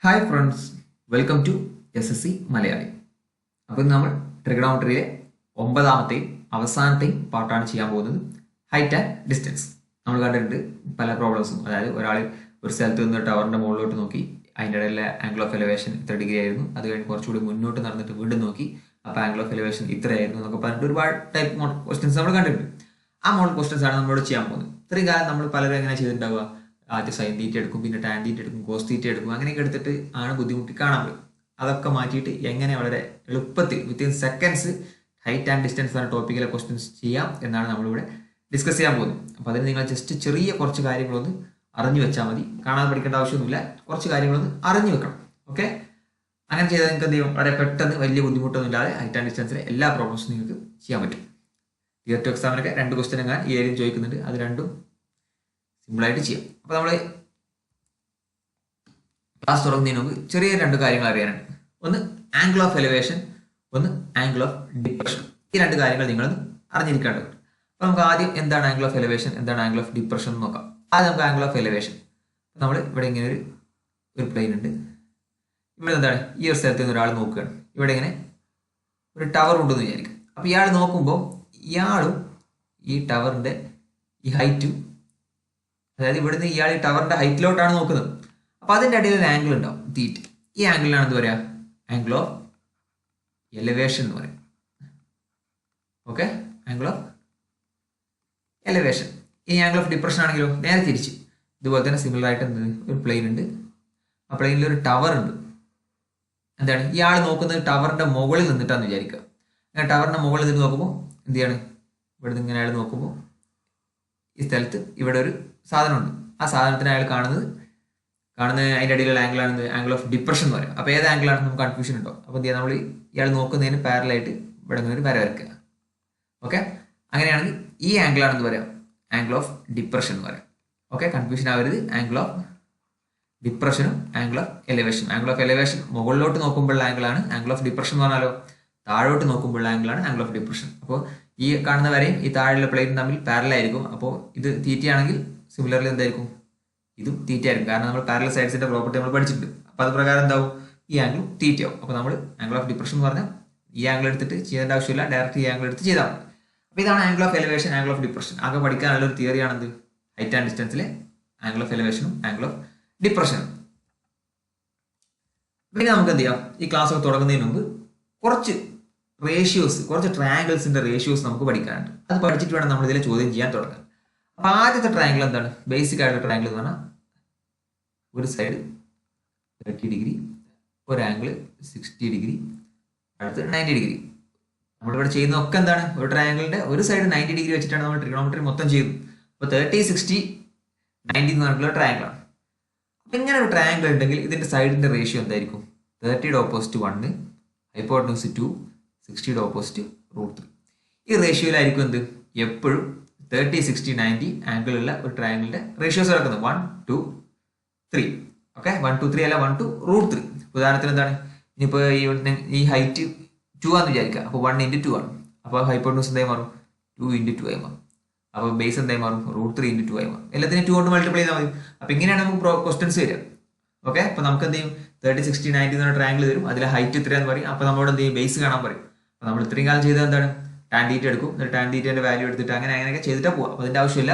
Hi friends, welcome to SSC Malayali. അപ്പോൾ നമ്മൾ ട്രിഗണോമെട്രിയിലെ 9ാമത്തെയും അവസാനത്തെയും പാർട്ടാണ് ചെയ്യാൻ പോകുന്നത്. Height and distance. നമ്മൾ കണ്ടിട്ടുണ്ട് പല പ്രോബ്ലംസും. അതായത് ഒരാൾ ഒരു സ്ഥലത്ത് നിന്ന് ടവറിന്റെ മുകളിലോട്ട് നോക്കി, അതിൻ്റെ ഇടയിലെ ആംഗിൾ ഓഫ് എലിവേഷൻ ഇത്ര ഡിഗ്രി ആയിരുന്നു. അത് കഴിഞ്ഞ് കുറച്ചുകൂടി മുന്നോട്ട് നടന്നിട്ട് വീണ്ടും നോക്കി, അപ്പോൾ ആംഗിൾ ഓഫ് എലിവേഷൻ ഇത്രയായിരുന്നു എന്നൊക്കെ പറഞ്ഞിട്ട് ഒരുപാട് ടൈപ്പ് മോഡൽ ക്വസ്റ്റ്യൻസ് നമ്മൾ കണ്ടിട്ടുണ്ട്. ആ മോഡൽ ക്വസ്റ്റ്യൻസ് ആണ് നമ്മളോട് ചെയ്യാൻ പോകുന്നത്. ഇത്രയും കാലം നമ്മൾ പലരും എങ്ങനെ ചെയ്തിട്ടുണ്ടാവുക, ആദ്യം സൈൻ തീറ്റ എടുക്കും, പിന്നെ ടാൻ തീറ്റ എടുക്കും, കോസ് തീറ്റ എടുക്കും, അങ്ങനെയൊക്കെ എടുത്തിട്ട് ആണ് ബുദ്ധിമുട്ടി കാണാൻ പറ്റും. അതൊക്കെ മാറ്റിയിട്ട് എങ്ങനെ വളരെ എളുപ്പത്തിൽ within seconds height and distance എന്ന ടോപ്പിക്കിലെ ക്വസ്റ്റ്യൻസ് ചെയ്യാം എന്നാണ് നമ്മളിവിടെ ഡിസ്കസ് ചെയ്യാൻ പോകുന്നത്. അപ്പോൾ അതിന് നിങ്ങൾ ജസ്റ്റ് ചെറിയ കുറച്ച് കാര്യങ്ങളൊന്ന് അറിഞ്ഞു വെച്ചാൽ മതി. കാണാതെ പഠിക്കേണ്ട ആവശ്യമൊന്നുമില്ല, കുറച്ച് കാര്യങ്ങളൊന്ന് അറിഞ്ഞു വെക്കണം. ഓക്കെ, അങ്ങനെ ചെയ്താൽ നിങ്ങൾക്ക് എന്ത് ചെയ്യും, വളരെ പെട്ടെന്ന് വലിയ ബുദ്ധിമുട്ടൊന്നും ഇല്ലാതെ ഹൈറ്റ് ആൻഡ് ഡിസ്റ്റൻസിലെ എല്ലാ പ്രോബ്ലംസും നിങ്ങൾക്ക് ചെയ്യാൻ പറ്റും. ഇയർ ടു എക്സാമിനൊക്കെ 2 ക്വസ്റ്റ്യൻ എങ്ങനെ ഈ ഏരിയയിൽ ചോദിക്കുന്നുണ്ട്, അത് രണ്ടും സിമ്പിളായിട്ട് ചെയ്യാം. അപ്പോൾ നമ്മൾ ക്ലാസ് തുടങ്ങുന്നതിന് മുമ്പ് ചെറിയ 2 കാര്യങ്ങൾ അറിയാനുണ്ട്. ഒന്ന് ആംഗിൾ ഓഫ് എലിവേഷൻ, ഒന്ന് ആംഗിൾ ഓഫ് ഡിപ്രഷൻ. ഈ 2 കാര്യങ്ങൾ നിങ്ങളൊന്ന് അറിഞ്ഞിരിക്കേണ്ടതുണ്ട്. അപ്പോൾ നമുക്ക് ആദ്യം എന്താണ് ആംഗിൾ ഓഫ് എലിവേഷൻ, എന്താണ് ആംഗിൾ ഓഫ് ഡിപ്രഷൻ എന്ന് നോക്കാം. ആദ്യം നമുക്ക് ആംഗിൾ ഓഫ് എലിവേഷൻ. നമ്മൾ ഇവിടെ ഇങ്ങനെ ഒരു പ്ലെയിൻ ഉണ്ട്. ഇവിടെ എന്താണ്, ഈ ഒരു സ്ഥലത്ത് നിന്ന് ഒരാൾ നോക്കുകയാണ്. ഇവിടെ ഇങ്ങനെ ഒരു ടവർ ഉണ്ടെന്ന് വിചാരിക്കും. അപ്പോൾ ഇയാൾ നോക്കുമ്പോൾ ഇയാളും ഈ ടവറിന്റെ ഈ ഹൈറ്റും, അതായത് ഇവിടുന്ന് ഇയാൾ ഈ ടവറിന്റെ ഹൈറ്റിലോട്ടാണ് നോക്കുന്നത്. അപ്പോൾ അതിൻ്റെ ഇടയിൽ ഒരു ആംഗിൾ ഉണ്ടാവും, തീറ്റ. ഈ ആംഗിളിനാണ് എന്ത് പറയുക, ആംഗിൾ ഓഫ് എലിവേഷൻ എന്ന് പറയും. Okay, angle of elevation. ഈ ആംഗിൾ ഓഫ് ഡിപ്രഷൻ ആണെങ്കിലോ നേരെ തിരിച്ച് ഇതുപോലെ തന്നെ സിമിലർ ആയിട്ട് എന്ത്, ഒരു പ്ലെയിൻ ഉണ്ട്. ആ പ്ലെയിനിൽ ഒരു ടവർ ഉണ്ട്. എന്താണ്, ഇയാൾ നോക്കുന്നത് ടവറിന്റെ മുകളിൽ നിന്നിട്ടാന്ന് വിചാരിക്കുക. അങ്ങനെ ടവറിന്റെ മുകളിൽ നിന്ന് നോക്കുമ്പോൾ എന്ത് ചെയ്യാണ്, ഇവിടെ നിന്ന് ഇങ്ങനെ അയാൾ നോക്കുമ്പോൾ ഈ സ്ഥലത്ത് ഇവിടെ ഒരു സാധനമുണ്ട്. ആ സാധനത്തിന് അയാൾ കാണുന്നത് അതിൻ്റെ അടിയിലുള്ള ആംഗിളാണ് ആംഗിൾ ഓഫ് ഡിപ്രഷൻ എന്ന് പറയും. അപ്പോൾ ഏത് ആംഗിളാണ് നമുക്ക് കൺഫ്യൂഷൻ ഉണ്ടോ. അപ്പോൾ എന്ത് ചെയ്യാം, നമ്മൾ ഇയാൾ നോക്കുന്നതിന് പാരലായിട്ട് ഇവിടെ ഇങ്ങനെ ഒരു വര വരയ്ക്കുക. ഓക്കെ, അങ്ങനെയാണെങ്കിൽ ഈ ആംഗിളാണെന്ന് പറയാം ആംഗിൾ ഓഫ് ഡിപ്രഷൻ എന്ന് പറയാം. ഓക്കെ, കൺഫ്യൂഷൻ ആവരുത്. ആംഗിൾ ഓഫ് ഡിപ്രഷനും angle of elevation. Angle of elevation മുകളിലോട്ട് നോക്കുമ്പോഴുള്ള ആംഗിളാണ്. ആംഗിൾ ഓഫ് ഡിപ്രഷൻ എന്ന് പറഞ്ഞാലോ താഴോട്ട് നോക്കുമ്പോഴുള്ള ആംഗിളാണ് ആംഗിൾ ഓഫ് ഡിപ്രഷൻ. അപ്പോൾ ഈ കാണുന്ന വരെയും ഈ താഴെയുള്ള പ്ലെയിനും തമ്മിൽ പാരലായിരിക്കും. അപ്പോൾ ഇത് തീറ്റയാണെങ്കിൽ സിമിലർലി എന്തായിരിക്കും, ഇതും തീറ്റ ആയിരിക്കും. കാരണം നമ്മൾ പാരലൽ സൈഡ്സിന്റെ പ്രോപ്പർട്ടി നമ്മൾ പഠിച്ചിട്ടുണ്ട്. അപ്പോൾ അത് പ്രകാരം എന്താവും, ഈ ആംഗിളും തീറ്റയാവും. അപ്പോൾ നമ്മൾ ആംഗിൾ ഓഫ് ഡിപ്രഷൻ എന്ന് പറഞ്ഞാൽ ഈ ആംഗിൾ എടുത്തിട്ട് ചെയ്യേണ്ട ആവശ്യമില്ല, ഡയറക്റ്റ് ഈ ആംഗിൾ എടുത്ത് ചെയ്താൽ മതി. അപ്പോൾ ഇതാണ് angle of elevation, angle of depression. ആകെ പഠിക്കാനുള്ള ഒരു തിയറിയാണെന്ത്, ഹൈറ്റ് ആൻഡ് ഡിസ്റ്റൻസിലെ ആംഗിൾ ഓഫ് എലിവേഷനും ആംഗിൾ ഓഫ് ഡിപ്രഷനും. പിന്നെ നമുക്ക് എന്ത് ചെയ്യാം, ഈ ക്ലാസ് ഒക്കെ തുടങ്ങുന്നതിന് മുമ്പ് കുറച്ച് റേഷ്യോസ്, കുറച്ച് ട്രയാങ്കിൾസിന്റെ റേഷ്യോസ് നമുക്ക് പഠിക്കാനുണ്ട്. അത് പഠിച്ചിട്ട് വേണം നമ്മൾ ഇതിലെ ചോദ്യം ചെയ്യാൻ തുടങ്ങാൻ. അപ്പൊ ആദ്യത്തെ ട്രയാങ്കിൾ എന്താണ്, ബേസിക് ആയിട്ടുള്ള ട്രയാങ്കിൾ എന്ന് പറഞ്ഞാൽ ഒരു സൈഡ് 30 ഡിഗ്രി, ഒരു ആംഗിൾ 60 ഡിഗ്രി, അടുത്ത് 90 ഡിഗ്രി. നമ്മളിവിടെ ചെയ്യുന്നതൊക്കെ എന്താണ്, ഒരു ട്രയാങ്കിളിന്റെ ഒരു സൈഡ് 90 ഡിഗ്രി വെച്ചിട്ടാണ് നമ്മൾ ട്രിഗണോമെട്രി മൊത്തം ചെയ്യുന്നത്. അപ്പോൾ 30, 60, 90 എന്ന് പറഞ്ഞിട്ടുള്ള ട്രയാങ്കിളാണ്. അപ്പൊ ഇങ്ങനെ ഒരു ട്രയാങ്കിൾ ഉണ്ടെങ്കിൽ ഇതിന്റെ സൈഡിന്റെ റേഷ്യോ എന്തായിരിക്കും, 30യുടെ ഓപ്പോസിറ്റ് 1, ഹൈപ്പോട്ടനസ് 2, 60യുടെ ഓപ്പോസിറ്റ് √3. ഈ റേഷ്യോയിലായിരിക്കും എന്ത്, എപ്പോഴും 30, 60, 90 ആംഗിൾ ഉള്ള ഒരു ട്രയാങ്കിളിന്റെ റേഷ്യോസ് കിടക്കുന്നത് 1, 2, 3. ഓക്കെ, 1, 2, 3 അല്ല, 1 to √3. ഉദാഹരണത്തിന് എന്താണ്, ഇനിയിപ്പോൾ ഈ ഹൈറ്റ് 2 ആണെന്ന് വിചാരിക്കുക. അപ്പോൾ 1 into 2 ആണ്. അപ്പോൾ ഹൈപ്പോട്ടനസ് എന്തായി മാറും, 2 into 2 ആയി മാറും. അപ്പോൾ ബേസ് എന്തായി മാറും, √3 into 2 ആയി മാറും. എല്ലാത്തിനും 2 കൊണ്ട് മൾട്ടിപ്ലൈ ചെയ്താൽ മതി. അപ്പോൾ ഇങ്ങനെയാണ് നമുക്ക് ക്വസ്റ്റ്യൻസ് വരിക. ഓക്കെ, അപ്പോൾ നമുക്ക് എന്ത് ചെയ്യും, 30, 60, 90 എന്ന ട്രയാങ്കിൾ തരും. അതിലെ ഹൈറ്റ് ഇത്രയാന്ന് പറയും. അപ്പോൾ നമ്മളോട് എന്ത് ചെയ്യും, ബേസ് കാണാൻ പറയും. അപ്പോൾ നമ്മൾ ഇത്രയും കാലം ചെയ്തത് എന്താണ്, ടാൻ തീറ്റ എടുക്കും, എന്നിട്ട് ടാൻ തീറ്റേന്റെ വാല്യൂ എടുത്തിട്ട് അങ്ങനെയൊക്കെ ചെയ്തിട്ടാ പോവാം. അപ്പോൾ അതിന്റെ ആവശ്യമില്ല.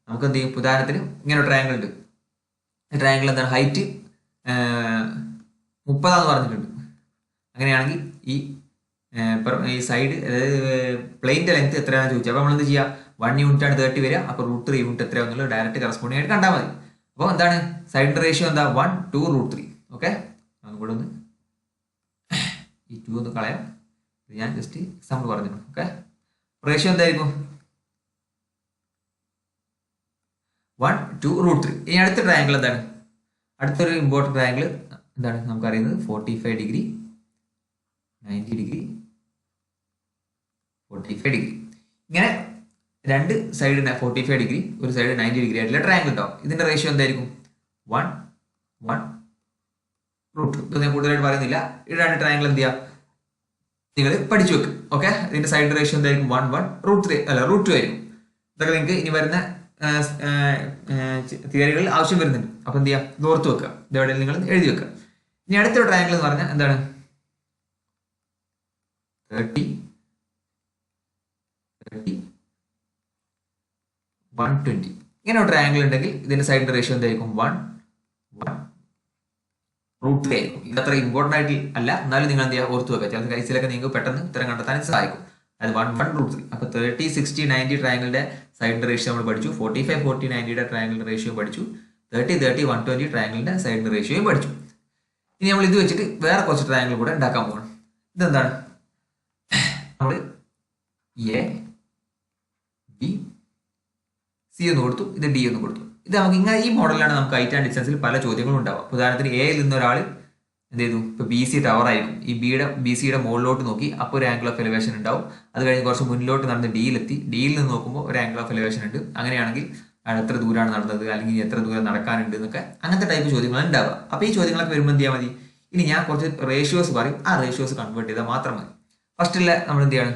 നമുക്ക് എന്ത് ചെയ്യും, ഉദാഹരണത്തിന് ഇങ്ങനെ ഒരു ട്രയാങ്കിൾ ഉണ്ട്. ട്രയാങ്കിൾ എന്താണ്, ഹൈറ്റ് 30 പറഞ്ഞിട്ടുണ്ട്. അങ്ങനെയാണെങ്കിൽ ഈ സൈഡ്, അതായത് പ്ലെയിന്റെ ലെങ്ത് എത്രയാണെന്ന് ചോദിച്ചാൽ, അപ്പോൾ നമ്മൾ എന്ത് ചെയ്യുക, 1 യൂണിറ്റ് ആണ് 30 വരിക. അപ്പോൾ √3 യൂണിറ്റ് എത്രയാണെന്നുള്ളത് ഡയറക്റ്റ് കറസ്പോണ്ടിങ് ആയിട്ട് കണ്ടാൽ മതി. അപ്പോൾ എന്താണ് സൈഡിന്റെ റേഷ്യോ എന്താ, 1 to √3. ഓക്കെ, അതുകൂടെ ഒന്ന് ഈ 2 ഒന്ന് കളയാം. ഞാൻ ജസ്റ്റ് എക്സാമ്പിൾ പറഞ്ഞു. ഓക്കെ, റേഷ്യോ എന്തായിരിക്കും, 1 to √3. ഇനി അടുത്ത ട്രയാങ്കിൾ എന്താണ്, അടുത്തൊരു ഇമ്പോർട്ടൻറ്റ് ട്രയാങ്കിൾ എന്താണ് നമുക്കറിയുന്നത്, 45 ഡിഗ്രി, 90 ഡിഗ്രി, 45 ഡിഗ്രി. ഇങ്ങനെ 2 സൈഡിന് 45 ഡിഗ്രി, ഒരു സൈഡ് 90 ഡിഗ്രി ആയിട്ടുള്ള ട്രയാങ്കിൾ ഉണ്ടാവും. ഇതിന്റെ റേഷ്യോ എന്തായിരിക്കും, 1, 1, √2. ഇത് ഞാൻ കൂടുതലായിട്ട് പറയുന്നില്ല. ഈ 2 ട്രയാങ്കിൾ എന്ത് ചെയ്യുക, നിങ്ങൾ പഠിച്ചു വെക്കും. ഓക്കെ, ഇതിന്റെ സൈഡ് റേഷ്യോ എന്തായിരിക്കും, 1, 1, √3 അല്ല √2 ആയിരിക്കും. ഇതൊക്കെ നിങ്ങൾക്ക് ഇനി വരുന്ന തിയറികളിൽ ആവശ്യം വരുന്നുണ്ട്. അപ്പൊ എന്ത് ചെയ്യാം, ഇത് ഓർത്ത് വെക്കുക, ഇതെവിടെ നിങ്ങൾ എഴുതി വെക്കുക. ഇനി അടുത്തൊരു ട്രയാങ്കിൾ എന്ന് പറഞ്ഞാൽ എന്താണ് 30 30 120 ഇങ്ങനെ ഒരു ട്രയാങ്കിൾ ഉണ്ടെങ്കിൽ ഇതിന്റെ സൈഡിന്റെ റേഷ്യോ എന്തായിരിക്കും 1 1 √3 ആയിരിക്കും. ഇത് അത്ര ഇമ്പോർട്ടന്റ് ആയിട്ട് അല്ല, എന്നാലും നിങ്ങൾ എന്ത് ചെയ്യുക ഓർത്ത് വെക്കുക. ചില കേസിലൊക്കെ നിങ്ങൾക്ക് പെട്ടെന്ന് ഉത്തരം കണ്ടെത്താൻ സഹായിക്കും. അത് 1 1 √3. അപ്പൊ 30 60 90 ട്രയാങ്കിളിന്റെ സൈഡിന്റെ റേഷ്യോ നമ്മൾ പഠിച്ചു. 45 40 90യുടെ ട്രയാങ്കിളിന്റെ റേഷ്യോ പഠിച്ചു. 30 30 120 ട്രയാങ്കിളിന്റെ സൈഡിന്റെ റേഷ്യോയും പഠിച്ചു. ഇനി നമ്മൾ ഇത് വെച്ചിട്ട് വേറെ കുറച്ച് ട്രയാങ്കിൾ കൂടെ ഉണ്ടാക്കാൻ പോകണം. ഇതെന്താണ്? നമ്മൾ എ ബി സി എന്ന് കൊടുത്തു, ഇത് ഡി എന്ന് കൊടുത്തു. ഇത് നമുക്ക് ഇങ്ങനെ ഈ മോഡലിലാണ് നമുക്ക് ഹൈറ്റ് ആൻഡ് ഡിസ്റ്റൻസിൽ പല ചോദ്യങ്ങളും ഉണ്ടാവുക. ഉദാഹരണത്തിന് എയിൽ നിന്ന് ഒരാൾ എന്ത് ചെയ്തു, ഇപ്പൊ ബി സി ടവർ ആയിരിക്കും, ഈ ബി സിയുടെ മുകളിലോട്ട് നോക്കി, അപ്പോൾ ഒരു ആംഗിൾ ഓഫ് എലിവേഷൻ ഉണ്ടാവും. അത് കഴിഞ്ഞ് കുറച്ച് മുന്നിലോട്ട് നടന്ന് ഡിയിലെത്തി, ഡിയിൽ നിന്ന് നോക്കുമ്പോൾ ഒരു ആംഗിൾ ഓഫ് എലിവേഷൻ ഉണ്ട്. അങ്ങനെയാണെങ്കിൽ എത്ര ദൂരമാണ് നടന്നത്, അല്ലെങ്കിൽ എത്ര ദൂരം നടക്കാനുണ്ട് എന്നൊക്കെ അങ്ങനത്തെ ടൈപ്പ് ചോദ്യങ്ങളാണ് ഉണ്ടാവുക. അപ്പോൾ ഈ ചോദ്യങ്ങളൊക്കെ വരുമ്പോൾ എന്ത് ചെയ്യാൽ മതി, ഇനി ഞാൻ കുറച്ച് റേഷ്യോസ് പറയും, ആ റേഷ്യോസ് കൺവേർട്ട് ചെയ്താൽ മാത്രം മതി. ഫസ്റ്റിലെ നമ്മൾ എന്ത് ചെയ്യാണ്,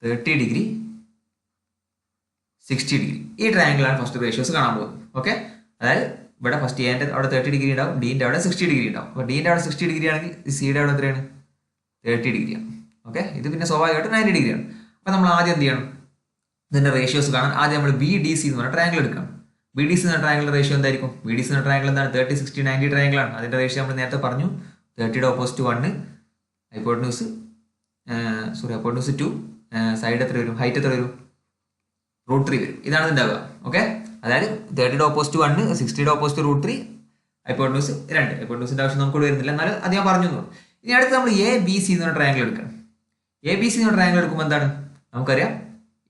30 ഡിഗ്രി 60 ഡിഗ്രി ഈ ട്രയാങ്കിളാണ് ഫസ്റ്റ് റേഷ്യോസ് കാണാൻ പോകുന്നത്. ഓക്കെ, അതായത് ഇവിടെ ഫസ്റ്റ് എൻ്റെ അവിടെ 30 ഡിഗ്രി ഉണ്ടാവും, ഡീൻ്റെ അവിടെ 60 ഡിഗ്രി ഉണ്ടാവും. അപ്പോൾ ഡീൻ്റെ അവിടെ 60 ഡിഗ്രി ആണെങ്കിൽ സിയുടെ അവിടെ എത്രയാണ്, 30 ഡിഗ്രിയാണ്. ഓക്കെ, ഇത് പിന്നെ സ്വാഭാവികമായിട്ട് 90 ഡിഗ്രിയാണ്. അപ്പോൾ നമ്മൾ ആദ്യം എന്ത് ചെയ്യണം, ഇതിന്റെ റേഷ്യോസ് കാണാൻ ആദ്യം നമ്മൾ ബി ഡി സി എന്ന് പറഞ്ഞ ട്രയാങ്കിൾ എടുക്കണം. ബി ഡി സി എന്ന ട്രയാങ്കിൾ റേഷ്യോ എന്തായിരിക്കും, ബി ഡി സി എന്ന ട്രയാങ്കിൾ എന്താണ്, 30 60 90 ട്രയാങ്കിൾ ആണ്. അതിന്റെ റേഷ്യോ നമ്മൾ നേരത്തെ പറഞ്ഞു, 30യുടെ ഓപ്പോസിറ്റ് 1, ഹൈപ്പോട്ടന്യൂസ് 2, സൈഡ് എത്ര വരും, ഹൈറ്റ് എത്ര വരും, √3 വരും. ഇതാണ് ഉണ്ടാവുക. ഓക്കെ, അതായത് 30യുടെ ഓപ്പോസിറ്റ് 1, 60യുടെ ഓപ്പോസിറ്റ് √3, ഹൈപ്പോട്ടന്യൂസ് 2. ഹൈപ്പോട്ടന്യൂസിന്റെ ആവശ്യം നമുക്ക് വരുന്നില്ല, എന്നാലും അത് ഞാൻ പറഞ്ഞു. ഇനി അടുത്ത് നമ്മൾ എ ബി സി എന്ന ട്രയാങ്കിൾ എടുക്കണം. എ ബി സി എന്ന ട്രയാങ്കിൾ എടുക്കുമ്പോൾ എന്താണ് നമുക്കറിയാം,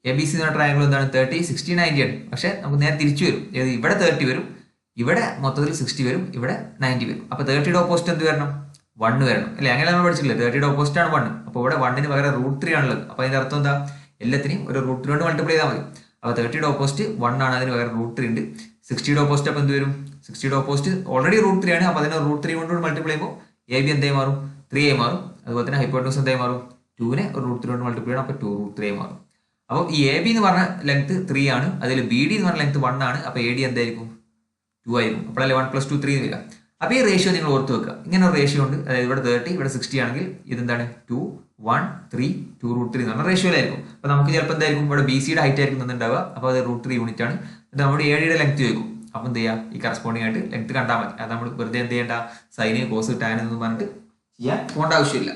എ ബി സി എന്ന ട്രയാങ്കിൾ എന്താണ് 30 60 90 ആണ്. പക്ഷെ നമുക്ക് നേരെ തിരിച്ചു വരും, ഇവിടെ 30 വരും, ഇവിടെ മൊത്തത്തിൽ 60 വരും, ഇവിടെ 90 വരും. അപ്പൊ 30യുടെ ഓപ്പോസിറ്റ് എന്ത് വരണം, 1 വരണം അല്ലെ. അങ്ങനെ നമ്മൾ പഠിച്ചില്ലേ, 30യുടെ ഓപ്പോസിറ്റ് ആണ് 1. അപ്പോൾ ഇവിടെ 1ന് പകരം √3 ആണുള്ളത്. അപ്പൊ അതിന്റെ അർത്ഥം എന്താ, എല്ലാത്തിനെയും ഒരു √3 കൊണ്ട് മൾട്ടിപ്ലൈ ചെയ്താൽ മതി. അപ്പോൾ 30യുടെ ഓപ്പോസിറ്റ് 1 ആണ്, അതിന് പകരം √3 ഉണ്ട്. 60യുടെ ഓപ്പോസിറ്റ് അപ്പോൾ എന്ത് വരും, 60യുടെ ഓപ്പോസിറ്റ് ഓൾറെഡി √3 ആണ്. അപ്പോൾ അതിനെ √3 കൊണ്ട് മൾട്ടിപ്ലൈ ചെയ്യുമ്പോൾ എ ബി എന്തായി മാറും, 3 ആയി മാറും. അതുപോലെ തന്നെ ഹൈപ്പോട്ടന്യൂസ് എന്തായി മാറും, 2നെ √3 കൊണ്ട് മൾട്ടിപ്ലൈ ചെയ്യണം, അപ്പോൾ 2 √3 ആയി മാറും. അപ്പോൾ ഈ എ ബി എന്ന് പറഞ്ഞ ലെങ്ത് 3 ആണ്, അതിൽ ബി ഡി എന്ന് പറഞ്ഞ ലെങ്ത് 1 ആണ്. അപ്പോൾ എ ഡി എന്തായിരിക്കും, 2 ആയിരിക്കും. അപ്പോഴല്ലേ 1 + 2 3 വരിക. അപ്പോൾ ഈ റേഷ്യോ നിങ്ങൾ ഓർത്ത് വെക്കുക. ഇങ്ങനെ ഒരു റേഷ്യോ ഉണ്ട്, അതായത് ഇവിടെ 30 ഇവിടെ 60 ആണെങ്കിൽ ഇതെന്താണ് 2 1 3 2 √3 എന്ന് പറഞ്ഞ റേഷ്യോയിലായിരിക്കും. അപ്പോൾ നമുക്ക് ചിലപ്പോൾ എന്തായിരിക്കും, ഇവിടെ ബി സിയുടെ ഹൈറ്റ് ആയിരിക്കും തന്നിട്ടുണ്ടാവുക. അപ്പോൾ അത് √3 യൂണിറ്റ് ആണ്. എന്നിട്ട് നമ്മുടെ എ ഡിയുടെ ലെങ്ത് ചോദിക്കും. അപ്പോൾ എന്ത് ചെയ്യുക, ഈ കറസ്പോണ്ടിങ് ആയിട്ട് ലെങ്ത് കണ്ടാൽ മതി. അത് നമ്മൾ വെറുതെ എന്ത് ചെയ്യേണ്ട, സൈന് കോസ് ടാൻ എന്ന് പറഞ്ഞിട്ട് ചെയ്യാൻ പോകേണ്ട ആവശ്യമില്ല.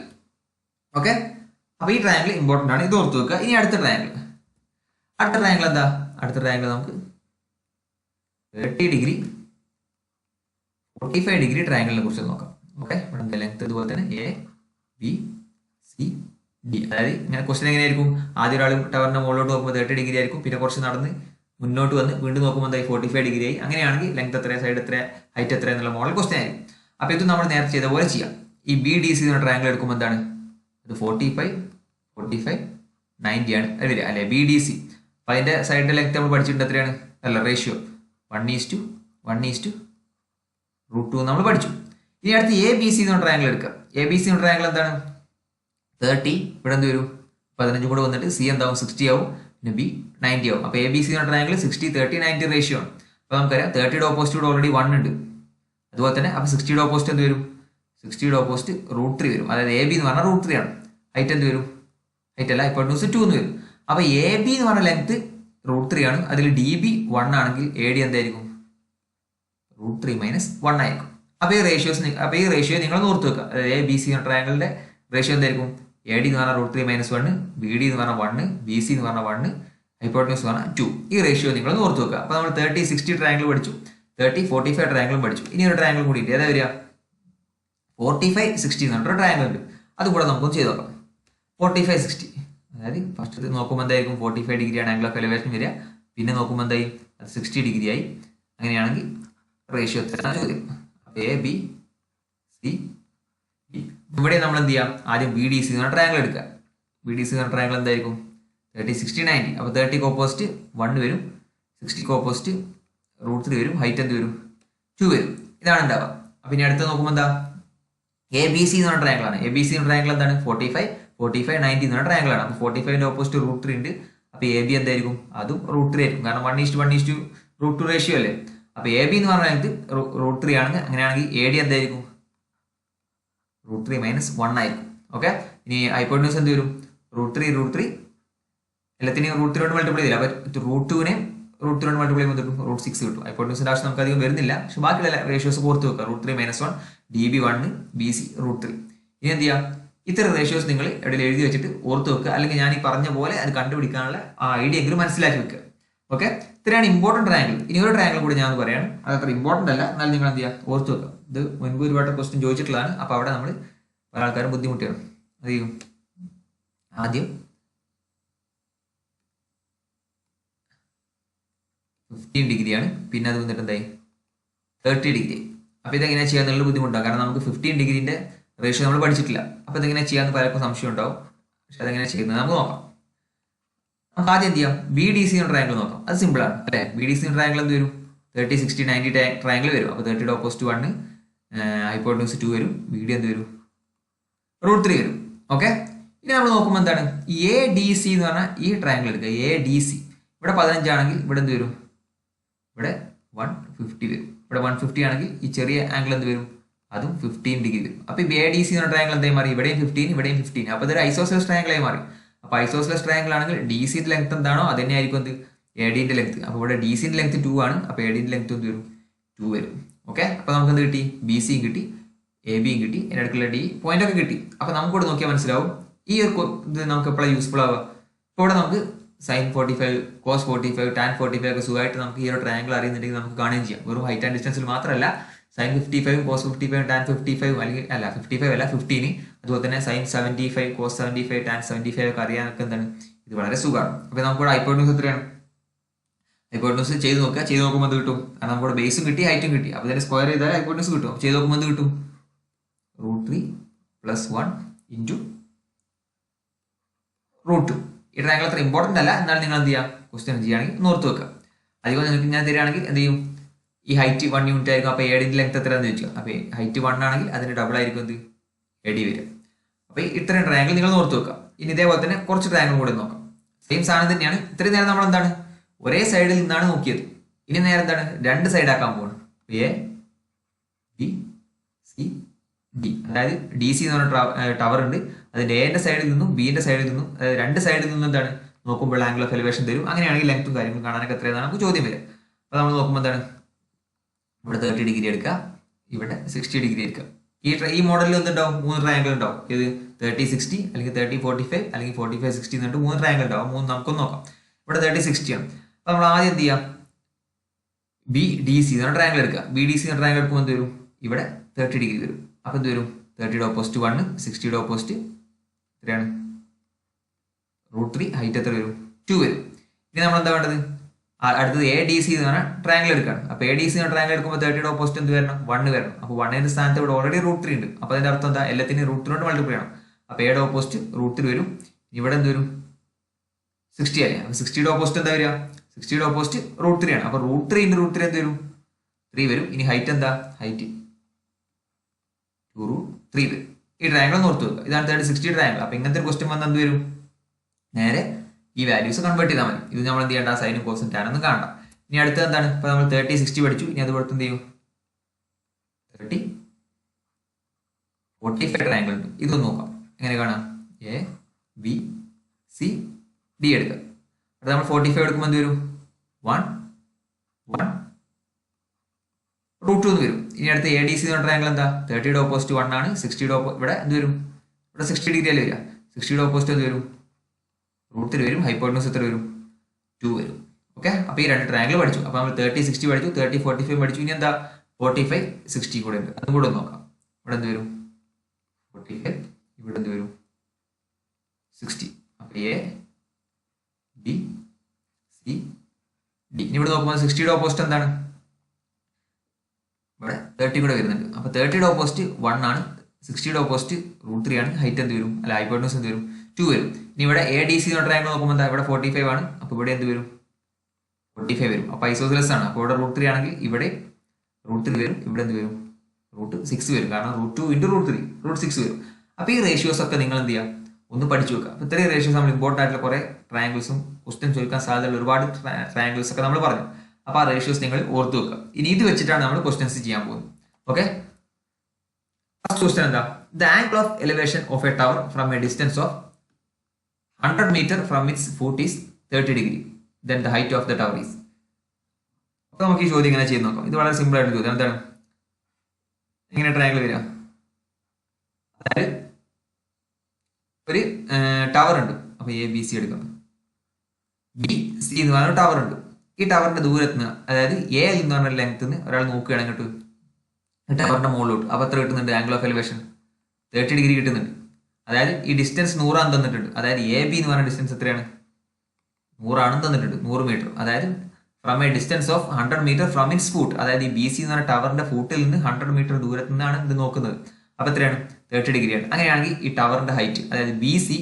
ഓക്കെ, അപ്പോൾ ഈ ട്രയാങ്കിൾ ഇമ്പോർട്ടൻ്റ് ആണ്, ഇത് ഓർത്ത് വെക്കുക. ഇനി അടുത്ത ട്രയാങ്കിൾ എന്താ, അടുത്ത ട്രയാങ്കിൾ നമുക്ക് 30 ഡിഗ്രി 45 ഡിഗ്രി ട്രയാങ്കിളിനെ കുറിച്ച് നോക്കാം. ഓക്കെ, ഇവിടെ ലെങ്ത് ഇതുപോലെ തന്നെ എ ബി സി ഡി. അതായത് ഇങ്ങനെ ക്വസ്റ്റൻ എങ്ങനെയായിരിക്കും, ആദ്യം ഒരാൾ ടവറിന്റെ മുകളിലോട്ട് നോക്കുമ്പോൾ 30 ഡിഗ്രി ആയിരിക്കും, പിന്നെ കുറച്ച് നടന്ന് മുന്നോട്ട് വന്ന് വീണ്ടും നോക്കുമ്പോൾ എന്തായി 45 ഡിഗ്രി ആയി. അങ്ങനെയാണെങ്കിൽ ലെങ്ത് എത്ര, സൈഡ് എത്ര, ഹൈറ്റ് എത്ര എന്നുള്ള മോഡൽ ക്വസ്റ്റൻ ആയിരിക്കും. അപ്പോൾ ഇത് നമ്മൾ നേരത്തെ ചെയ്ത പോലെ ചെയ്യാം. ഈ ബി ഡി സി എന്ന ട്രയാങ്കിൾ എടുക്കുമ്പോൾ എന്താണ്, ഇത് 45 45 90 ആണ് വരിക അല്ലെ, ബി ഡി സി. അപ്പൊ അതിന്റെ സൈഡിന്റെ ലെങ്ത് നമ്മൾ പഠിച്ചിട്ടുണ്ട്, എത്രയാണ്, അല്ല റേഷ്യോ 1:1:√2 നമ്മൾ പഠിച്ചു. ഇനി അടുത്ത് എ ബി സി എന്ന ട്രയാങ്കിൾ എടുക്കുക. എ ബി സി എന്ന ട്രയാങ്കിൾ എന്താണ്, 30 ഇവിടെ എന്ത് വരും 15 കൂടെ വന്നിട്ട് സി എന്താവും 60 ആവും, പിന്നെ ബി 90 ആവും. അപ്പൊ എ ബി സി എന്ന ട്രയാങ്കിൾ 60 30 90 റേഷ്യോ ആണ്. അപ്പൊ നമുക്കറിയാം 30യുടെ ഓപ്പോസിറ്റ് ഇവിടെ ഓൾറെഡി 1 ഉണ്ട്. അതുപോലെ തന്നെ അപ്പൊ 60യുടെ ഓപ്പോസിറ്റ് എന്ത് വരും, 60യുടെ ഓപ്പോസിറ്റ് √3 വരും. അതായത് എ ബി എന്ന് പറഞ്ഞാൽ √3 ആണ്. ഹൈറ്റ് എന്ത് വരും, ഹൈറ്റ് അല്ല ഹൈപ്പോട്ടന്യൂസ് 2 എന്ന് വരും. അപ്പൊ എ ബി എന്ന് പറഞ്ഞ ലെങ്ത് √3 ആണ്. അതിൽ ഡി ബി 1 ആണെങ്കിൽ എ ഡി എന്തായിരിക്കും, √3 - 1 ആയിരിക്കും. അപ്പൊ ഈ റേഷ്യോ നിങ്ങൾ ഓർത്ത് വെക്കുക. അതായത് എ ബി സി ട്രയാങ്കിളിന്റെ റേഷ്യോ എന്തായിരിക്കും, എ ഡി എന്ന് പറഞ്ഞാൽ √3 - 1, ബി ഡി എന്ന് പറഞ്ഞാൽ 1, ബി സി എന്ന് പറഞ്ഞാൽ 1, ഹൈപ്പോട്ടന്യൂസ് എന്ന് പറഞ്ഞാൽ 2. ഈ റേഷ്യോ നിങ്ങൾ ഓർത്ത് വെക്കുക. അപ്പൊ നമ്മൾ 30 60 ട്രയാങ്കിൾ പഠിച്ചു, 30 45 ട്രയാങ്കിളും പഠിച്ചു. ഇനി ഒരു ട്രയാങ്കിൾ കൂടി ഉണ്ട്, ഏതാ വരിക, 45 60 എന്ന് പറഞ്ഞൊരു ട്രയാങ്കിൾ ഉണ്ട്. അത് കൂടെ നമുക്കൊന്ന് ചെയ്ത് നോക്കാം. 45 60, അതായത് ഫസ്റ്റ് നോക്കുമ്പോൾ എന്തായിരിക്കും 45 ഡിഗ്രിയാണ് ആംഗിൾ ഓഫ് എലിവേഷൻ വരിക. പിന്നെ നോക്കുമ്പോൾ എന്തായി, അത് 60 ഡിഗ്രി ആയി. അങ്ങനെയാണെങ്കിൽ റേഷ്യോ എത്രയാണ് ചോദ്യം. A B C D. ഇവിടെ നമ്മൾ എന്ത് ചെയ്യാം, ആദ്യം ബി ഡി സി എന്ന ട്രയാങ്കിൾ എടുക്കുക. ബി ഡി സി എന്ന ട്രയാങ്കിൾ എന്തായിരിക്കും 30 60 90. അപ്പോൾ 30ക്ക് ഓപ്പോസിറ്റ് 1 വരും, 60ക്ക് ഓപ്പോസിറ്റ് √3 വരും, ഹൈറ്റ് എന്ത് വരും 2 വരും. ഇതാണ് ഉണ്ടാവുക. അപ്പം ഇനി അടുത്ത് നോക്കുമ്പോൾ എന്താ, എ ബി സി എന്ന് പറഞ്ഞ ട്രയാങ്കിൾ ആണ്. എ ബി സി എന്ന ട്രയാങ്കിൾ എന്താണ് 45 45 90 എന്ന് പറഞ്ഞ ട്രയാങ്കിൾ ആണ്. അപ്പോൾ 45ന്റെ ഓപ്പോസിറ്റ് √3 ഉണ്ട്. അപ്പോൾ എ ബി എന്തായിരിക്കും, അതും √3 ആയിരിക്കും, കാരണം 1:1:√2 റേഷ്യോ അല്ലേ. അപ്പോൾ എ ബി എന്ന് പറഞ്ഞ ലെങ്ത് √3 ആണെങ്കിൽ അങ്ങനെയാണെങ്കിൽ എ ഡി എന്തായിരിക്കും √3 മൈനസ് 1 ആയിരിക്കും. ഓക്കെ, ഇനി ഹൈപ്പോട്ടന്യൂസ് എന്ത് വരും? √3 എല്ലാത്തിനെയും √3 കൊണ്ട് മൾട്ടിപ്ലൈ ചെയ്തില്ല. അപ്പൊ √2നെ √3 കൊണ്ട് മൾട്ടിപ്ലൈ ചെയ്ത് √6 കിട്ടും. ഹൈപ്പോട്ടന്യൂസിന്റെ ആവശ്യം നമുക്ക് അധികം വരുന്നില്ല, പക്ഷെ ബാക്കിയുള്ള റേഷ്യോസ് ഓർത്ത് വെക്കുക. √3 മൈനസ് 1 DB1 BC √3. ഇനി എന്ത് ചെയ്യാം? ഇത്തരം റേഷ്യോസ് നിങ്ങൾ എവിടെ എഴുതി വെച്ചിട്ട് ഓർത്ത് വെക്കുക, അല്ലെങ്കിൽ ഞാൻ ഈ പറഞ്ഞ പോലെ അത് കണ്ടുപിടിക്കാനുള്ള ആ ഐഡിയ എങ്കിലും മനസ്സിലാക്കി വെക്കുക. ഓക്കെ, ഇത്രയാണ് ഇമ്പോർട്ടന്റ് ട്രയാങ്കിൾ. ഇനി ഒരു ട്രയാങ്കിൾ കൂടി ഞാൻ പറയാണ്, അത് അത്ര ഇമ്പോർട്ടന്റ് അല്ല, എന്നാലും നിങ്ങൾ എന്ത് ചെയ്യുക? ഓർത്ത് വെക്കുക. ഇത് മുൻപ് ഒരുപാട് ക്വസ്റ്റ്യൻ ചോദിച്ചിട്ടുള്ളതാണ്. അപ്പൊ അവിടെ നമ്മൾ പല ആൾക്കാരും ബുദ്ധിമുട്ടിയാണ്. അധികം ആദ്യം 15 ഡിഗ്രിയാണ്, പിന്നെ അത് വന്നിട്ട് എന്തായി 30 ഡിഗ്രി. അപ്പൊ ഇതെങ്ങനെയാ ചെയ്യാന്നുള്ള ബുദ്ധിമുട്ടാണ്, കാരണം നമുക്ക് 15 ഡിഗ്രിന്റെ റേഷ്യോ നമ്മൾ പഠിച്ചിട്ടില്ല. അപ്പൊ ഇതെങ്ങനെ ചെയ്യാന്ന് പലർക്കും സംശയം ഉണ്ടാവും, പക്ഷെ അതെങ്ങനെ ചെയ്യുന്നത് നമുക്ക് നോക്കാം. നമുക്ക് ആദ്യം എന്ത് ചെയ്യാം? BDC ട്രയാങ്കിൾ നോക്കാം. അത് സിമ്പിൾ ആണ് അല്ലെ? BDC ട്രയാങ്കിൾ എന്ത് വരും? 30, 60, 90 ട്രയാങ്കിൾ വരും. അപ്പൊ 30യുടെ ഓപ്പോസിറ്റ് 1, ഹൈപ്പോട്ടന്യൂസ് 2 വരും, BD എന്ത് വരും? √3 വരും. ഓക്കെ, ഇനി നമ്മൾ നോക്കുമ്പോൾ എന്താണ്? ADC എന്ന് പറഞ്ഞാൽ ഈ ട്രയാങ്കിൾ എടുക്കുക. ADC ഇവിടെ 15 ആണെങ്കിൽ ഇവിടെ എന്ത് വരും? ഇവിടെ 150 വരും. ഇവിടെ 150 ആണെങ്കിൽ ഈ ചെറിയ ആംഗിൾ എന്ത് വരും? അതും 15 ഡിഗ്രി വരും. അപ്പൊ ADC എന്ന ട്രയാങ്കിൾ എന്തായി മാറി? ഇവിടെയും 15, ഇവിടെയും 15. അപ്പൊ ഇതൊരു ഐസോസെലസ് ട്രയാങ്കിളായി മാറി. അപ്പൊ ഐസോസെലസ് ട്രയാങ്കിൾ ആണെങ്കിൽ DCന്റെ ലെങ്ത് എന്താണോ അത് തന്നെ ആയിരിക്കും എന്ത്? ADന്റെ ലെങ്ത്. അപ്പൊ ഇവിടെ DCന്റെ ലെങ്ത് 2 ആണ്, അപ്പൊ ADന്റെ ലെങ്ത് എന്ത് വരും? 2 വരും. ഓക്കെ, അപ്പൊ നമുക്ക് എന്ത് കിട്ടി? BCയും കിട്ടി, ABയും കിട്ടി, അതിന്റെ അടുത്തുള്ള D പോയിന്റ് ഒക്കെ കിട്ടി. അപ്പൊ നമുക്കിവിടെ നോക്കിയാൽ മനസ്സിലാവും ഈ ഒരു ഇത് നമുക്ക് എപ്പോഴാണ് യൂസ്ഫുൾ ആവുക. ഇപ്പൊ ഇവിടെ നമുക്ക് sin 45, cos 45, tan 45 ഒക്കെ സുഖമായിട്ട് നമുക്ക് ഈ ഒരു ട്രയാങ്കിൾ അറിയുന്നുണ്ടെങ്കിൽ നമുക്ക് കാണുകയും ചെയ്യാം. വെറും ഹൈറ്റ് ആൻഡ് ഡിസ്റ്റൻസിൽ മാത്രമല്ല, sin 55, cos 55, tan 55 അല്ലെങ്കിൽ അല്ല 55 അല്ല 15, അതുപോലെ തന്നെ sin 75, cos 75, tan 75 ഒക്കെ അറിയാനൊക്കെ എന്താണ് ഇത് വളരെ സുഖമാണ്. അപ്പൊ നമുക്കിവിടെ ഹൈപ്പോട്ടന്യൂസ് എത്രയാണ്? ഹൈപ്പോട്ടന്യൂസ് ചെയ്ത് നോക്കുക. ചെയ്ത് നോക്കുമ്പോൾ എന്ത് കിട്ടും? കാരണം നമുക്കിവിടെ ബേസും കിട്ടി, ഹൈറ്റും കിട്ടി. അപ്പൊ ഇതിനെ സ്ക്വയർ ചെയ്താൽ ഹൈപ്പോട്ടന്യൂസ് കിട്ടും. ചെയ്ത് നോക്കുമ്പോൾ എന്ത് കിട്ടും? √3 + 1 × √2. ഈ ട്രയാങ്കിൾ അത്ര ഇമ്പോർട്ടന്റ് അല്ല, എന്നാൽ നിങ്ങൾ എന്ത് ചെയ്യുക? ക്വസ്റ്റ്യൻ ചെയ്യുകയാണെങ്കിൽ നോർത്ത് വെക്കുക. അതുപോലെ നിങ്ങൾക്ക് ഞാൻ തരികയാണെങ്കിൽ എന്ത് ചെയ്യും? ഈ ഹൈറ്റ് 1 യൂണിറ്റ് ആയിരിക്കും. അപ്പൊ ADന്റെ ലെങ്ത് എത്രയാണെന്ന് ചോദിക്കുക. അപ്പൊ ഹൈറ്റ് 1 ആണെങ്കിൽ അതിന്റെ ഡബിൾ ആയിരിക്കും എന്ത്? AD വരിക. അപ്പൊ ഇത്രയും ട്രയാങ്കിൾ നിങ്ങൾ നോർത്ത് വെക്കുക. ഇനി ഇതേപോലെ തന്നെ കുറച്ച് ട്രയാങ്കിൾ കൂടെ നോക്കാം. സെയിം സാധനം തന്നെയാണ്. ഇത്രയും നേരം നമ്മൾ എന്താണ് ഒരേ സൈഡിൽ നിന്നാണ് നോക്കിയത്. ഇനി നേരം എന്താണ്? രണ്ട് സൈഡ് ആക്കാൻ പോകണം. ABCD. അതായത് DC എന്ന് പറഞ്ഞ ടവർ ഉണ്ട്, അതിന്റെ എന്റെ സൈഡിൽ നിന്നും ബിന്റെ സൈഡിൽ നിന്നും, അതായത് രണ്ട് സൈഡിൽ നിന്നും എന്താണ് നോക്കുമ്പോൾ ആംഗിൾ ഓഫ് എലിവേഷൻ തരും. അങ്ങനെയാണെങ്കിൽ ലെങ്ത്തും കാര്യങ്ങളും കാണാനൊക്കെ എത്രയാണ് നമുക്ക് ചോദ്യം വരും. അപ്പൊ നമ്മൾ നോക്കുമ്പോൾ എന്താണ്? ഇവിടെ 30 ഡിഗ്രി എടുക്കുക, ഇവിടെ 60 ഡിഗ്രി എടുക്കുക. ഈ മോഡലിൽ എന്തുണ്ടാവും? 3 ട്രയാങ്കിൾ ഉണ്ടാവും. ഇത് 30, 60 അല്ലെങ്കിൽ 30, 45 അല്ലെങ്കിൽ 45, 60 എന്നിട്ട് 3 ട്രയാങ്കിൾ ഉണ്ടാവും. 3 നമുക്കൊന്ന് നോക്കാം. ഇവിടെ 30, 60 ആണ്. അപ്പൊ നമ്മൾ ആദ്യം എന്ത് ചെയ്യാം? BDC എന്ന ട്രയാങ്കിൾ എടുക്കുക. BDC എന്ന ട്രയാങ്കിൾ എടുക്കുമ്പോൾ എന്ത് വരും? ഇവിടെ 30 ഡിഗ്രി വരും. അപ്പൊ എന്ത് വരും? 30യുടെ ഓപ്പോസിറ്റ് 1, 60യുടെ ഓപ്പോസിറ്റ് എത്രയാണ്? √3. ഹൈറ്റ് എത്ര വരും? 2 വരും. ഇനി നമ്മൾ എന്താ വേണ്ടത്? അടുത്തത് ADC എന്ന് പറഞ്ഞാൽ ട്രയാങ്കിൾ എടുക്കണം. അപ്പൊ ADC എന്ന ട്രയാങ്കിൾ എടുക്കുമ്പോൾ 30യുടെ ഓപ്പോസിറ്റ് എന്ത് വരണം? 1 വരണം. അപ്പൊ 1ന്റെ സ്ഥാനത്ത് ഇവിടെ ഓൾറെഡി √3 ഉണ്ട്. അപ്പൊ അതിന്റെ അർത്ഥം എന്താ? എല്ലാത്തിനും √3 കൊണ്ട് മൾട്ടിപ്ലൈ ചെയ്യണം. അപ്പൊ എയുടെ ഓപ്പോസിറ്റ് √3 വരും. ഇവിടെ എന്ത് വരും? 60 അല്ലേ? അപ്പൊ 60യുടെ ഓപ്പോസിറ്റ് എന്താ വരിക? 60യുടെ ഓപ്പോസിറ്റ് √3 ആണ്. അപ്പൊ √3 × √3 എന്ത് വരും? 3 വരും. ഇനി ഹൈറ്റ് എന്താ? ഹൈറ്റ് 2√3 വരും. ഈ ട്രയാങ്കിൾ നോർത്ത് വെക്കുക. ഇതാണ് 30, 60 ട്രയാങ്കിൾ. അപ്പൊ ഇങ്ങനത്തെ ഒരു ക്വസ്റ്റ്യൻ വന്നാൽ എന്ത് വരും? നേരെ ഈ വാല്യൂസ് കൺവേർട്ട് ചെയ്താൽ മതി. ഇത് നമ്മൾ എന്ത് ചെയ്യേണ്ട? സൈനും കോസും ടാനൊന്നും കാണണ്ട. ഇനി അടുത്തത് എന്താണ്? ഇപ്പൊ നമ്മൾ 30, 60 പഠിച്ചു. ഇനി അതുപോലെ എന്ത് ചെയ്യും? 30, 45 ട്രയാങ്കിൾ ഉണ്ട്. ഇതൊന്ന് നോക്കാം. എങ്ങനെ കാണാം? ABCD എടുക്കുക. അത് നമ്മൾ 45 എടുക്കുമ്പോൾ എന്ത് വരും? 1, 1 √2 എന്ന് വരും. ഇനി അടുത്ത ADC എന്ന ട്രയാങ്കിൾ എന്താ? 30യുടെ ഓപ്പോസിറ്റ് 1 ആണ്. 60യുടെ ഇവിടെ എന്ത് വരും? ഇവിടെ 60 ഡിഗ്രി അല്ലേ വരിക? 60യുടെ ഓപ്പോസിറ്റ് എന്ത് വരും? √3 വരും. ഹൈപ്പോട്ടന്യൂസ് എത്ര വരും? 2 വരും. ഓക്കെ, അപ്പൊ ഈ രണ്ട് ട്രയാങ്കിൾ പഠിച്ചു. അപ്പൊ നമ്മൾ 30, 60 പഠിച്ചു, 30, 45 പഠിച്ചു. ഇനി എന്താ? 45, 60 കൂടെ ഉണ്ട്. അതും കൂടെ ഒന്ന് നോക്കാം. ഇവിടെ എന്ത് വരും? 45. ഇവിടെ എന്ത് വരും? 60. അപ്പൊ ABCD. ഇനി ഇവിടെ നോക്കുമ്പോൾ 60യുടെ ഓപ്പോസിറ്റ് എന്താണ്? ഇവിടെ 30 കൂടെ വരുന്നുണ്ട്. അപ്പൊ 30യുടെ ഓപ്പോസിറ്റ് 1 ആണ്, 60യുടെ ഓപ്പോസിറ്റ് √3 ആണ്. ഹൈറ്റ് എന്ത് വരും? അല്ല, ഹൈപ്പോട്ടന്യൂസ് എന്ത് വരും? 2 വരും. ഇനി ഇവിടെ ADC എന്ന ട്രയാങ്കിൾ നോക്കുമ്പോൾ എന്താ? ഇവിടെ 45 ആണ്. അപ്പൊ ഇവിടെ എന്ത് വരും? 45 വരും. അപ്പൊ ഐസോസെലസ് ആണ്. അപ്പൊ ഇവിടെ √3 ആണെങ്കിൽ ഇവിടെ √3 വരും. ഇവിടെ എന്ത് വരും? √6 വരും. കാരണം √2 × √3 √6 വരും. അപ്പൊ ഈ റേഷ്യോസ് ഒക്കെ നിങ്ങൾ എന്ത് ചെയ്യുക? ഒന്ന് പഠിച്ചു വെക്കുക. അപ്പൊ ഇത്രയും റേഷ്യോസ് നമ്മൾ ഇമ്പോർട്ടൻ്റ് ആയിട്ടുള്ള കുറെ ട്രയാങ്കിൾസും ക്വസ്റ്റ്യൻ ചോദിക്കാൻ സാധ്യതയുള്ള ഒരുപാട് ട്രയാങ്കിൾസ് ഒക്കെ നമ്മൾ പറഞ്ഞു. അപ്പൊ ആ റേഷ്യോസ് നിങ്ങൾ ഓർത്ത് വെക്കുക. ഇനി ഇത് വെച്ചിട്ടാണ് നമ്മൾ ക്വസ്റ്റ്യൻസ് ചെയ്യാൻ പോകുന്നത്. ഓക്കെ, ഫസ്റ്റ് ക്വസ്റ്റ്യൻ എന്താ? The angle of elevation of a tower from a distance of 100 meter from its foot is 30 degree. Then the height of the tower is. അപ്പൊ നമുക്ക് ഈ ചോദ്യം ഇങ്ങനെ ചെയ്ത് നോക്കാം. ഇത് വളരെ സിമ്പിൾ ആയിട്ട് ചോദ്യം. എന്താണ് ഇങ്ങനെ ട്രയാങ്കിൾ വരിക? അതായത് ഒരു ടവർ ഉണ്ട്. അപ്പൊ എ ബി സി എടുക്കണം. ബി സി എന്ന് പറഞ്ഞ ടവർ ഉണ്ട്. ഈ ടവറിന്റെ ദൂരത്തിന്, അതായത് എ എന്ന് പറഞ്ഞ ലെങ്ത്തിന് ഒരാൾ നോക്കുകയാണെങ്കിൽ ടവറിന്റെ മുകളിലോട്ട്, അപ്പൊ എത്ര കിട്ടുന്നുണ്ട്? ആംഗിൾ ഓഫ് എലിവേഷൻ 30 ഡിഗ്രി കിട്ടുന്നുണ്ട്. അതായത് ഈ ഡിസ്റ്റൻസ് 100 തന്നിട്ടുണ്ട്. അതായത് എ ബി എന്ന് പറഞ്ഞ ഡിസ്റ്റൻസ് എത്രയാണ്? 100 തന്നിട്ടുണ്ട്, 100 മീറ്റർ. അതായത് from a distance of 100 metre from its foot, അതായത് ഈ ബി സി എന്ന് പറഞ്ഞ ടവറിന്റെ ഫൂട്ടിൽ നിന്ന് 100 മീറ്റർ ദൂരത്ത് നിന്നാണ് ഇത് നോക്കുന്നത്. അപ്പൊ എത്രയാണ്? 30 ഡിഗ്രിയാണ്. അങ്ങനെയാണെങ്കിൽ ഈ ടവറിന്റെ ഹൈറ്റ്, അതായത് ബി സി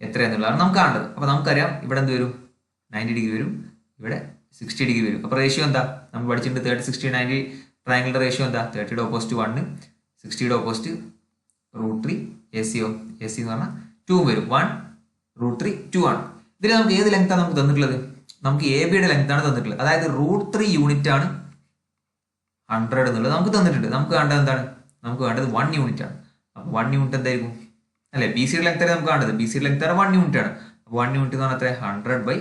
എത്രയാന്നുള്ളതാണ് നമുക്ക് കാണേണ്ടത്. അപ്പൊ നമുക്കറിയാം ഇവിടെ എന്ത് വരും? 90 ഡിഗ്രി വരും, ഇവിടെ 60 ഡിഗ്രി വരും. അപ്പൊ റേഷ്യോ എന്താ? നമ്മൾ പഠിച്ചിട്ടുണ്ട് 30, 60, 90 ട്രയാങ്കിളിന്റെ റേഷ്യോ എന്താ? 30യുടെ ഓപ്പോസിറ്റ് 1, 60യുടെ ഓപ്പോസിറ്റ് √3, എ സി എന്ന് പറഞ്ഞാൽ 2 വരും. 1 √3 2 ആണ്. ഇതിൽ നമുക്ക് ഏത് ലെങ്താണ് നമുക്ക് തന്നിട്ടുള്ളത്? നമുക്ക് എ ബിയുടെ ലെങ്ത് ആണ് തന്നിട്ടുള്ളത്. അതായത് √3 യൂണിറ്റ് ആണ് 100 എന്നുള്ളത് നമുക്ക് തന്നിട്ടുണ്ട്. നമുക്ക് വേണ്ടത് എന്താണ്? നമുക്ക് വേണ്ടത് 1 യൂണിറ്റ് ആണ്. അപ്പൊ 1 യൂണിറ്റ് എന്തായിരിക്കും? അല്ലെ, ബി സിയുടെ ലെങ്ത് ആണ് നമുക്ക് വേണ്ടത്. ബി സിയുടെ ലെങ്ത് 1 യൂണിറ്റ് ആണ്. 1 യൂണിറ്റ് എന്ന് പറഞ്ഞാൽ 100/√3.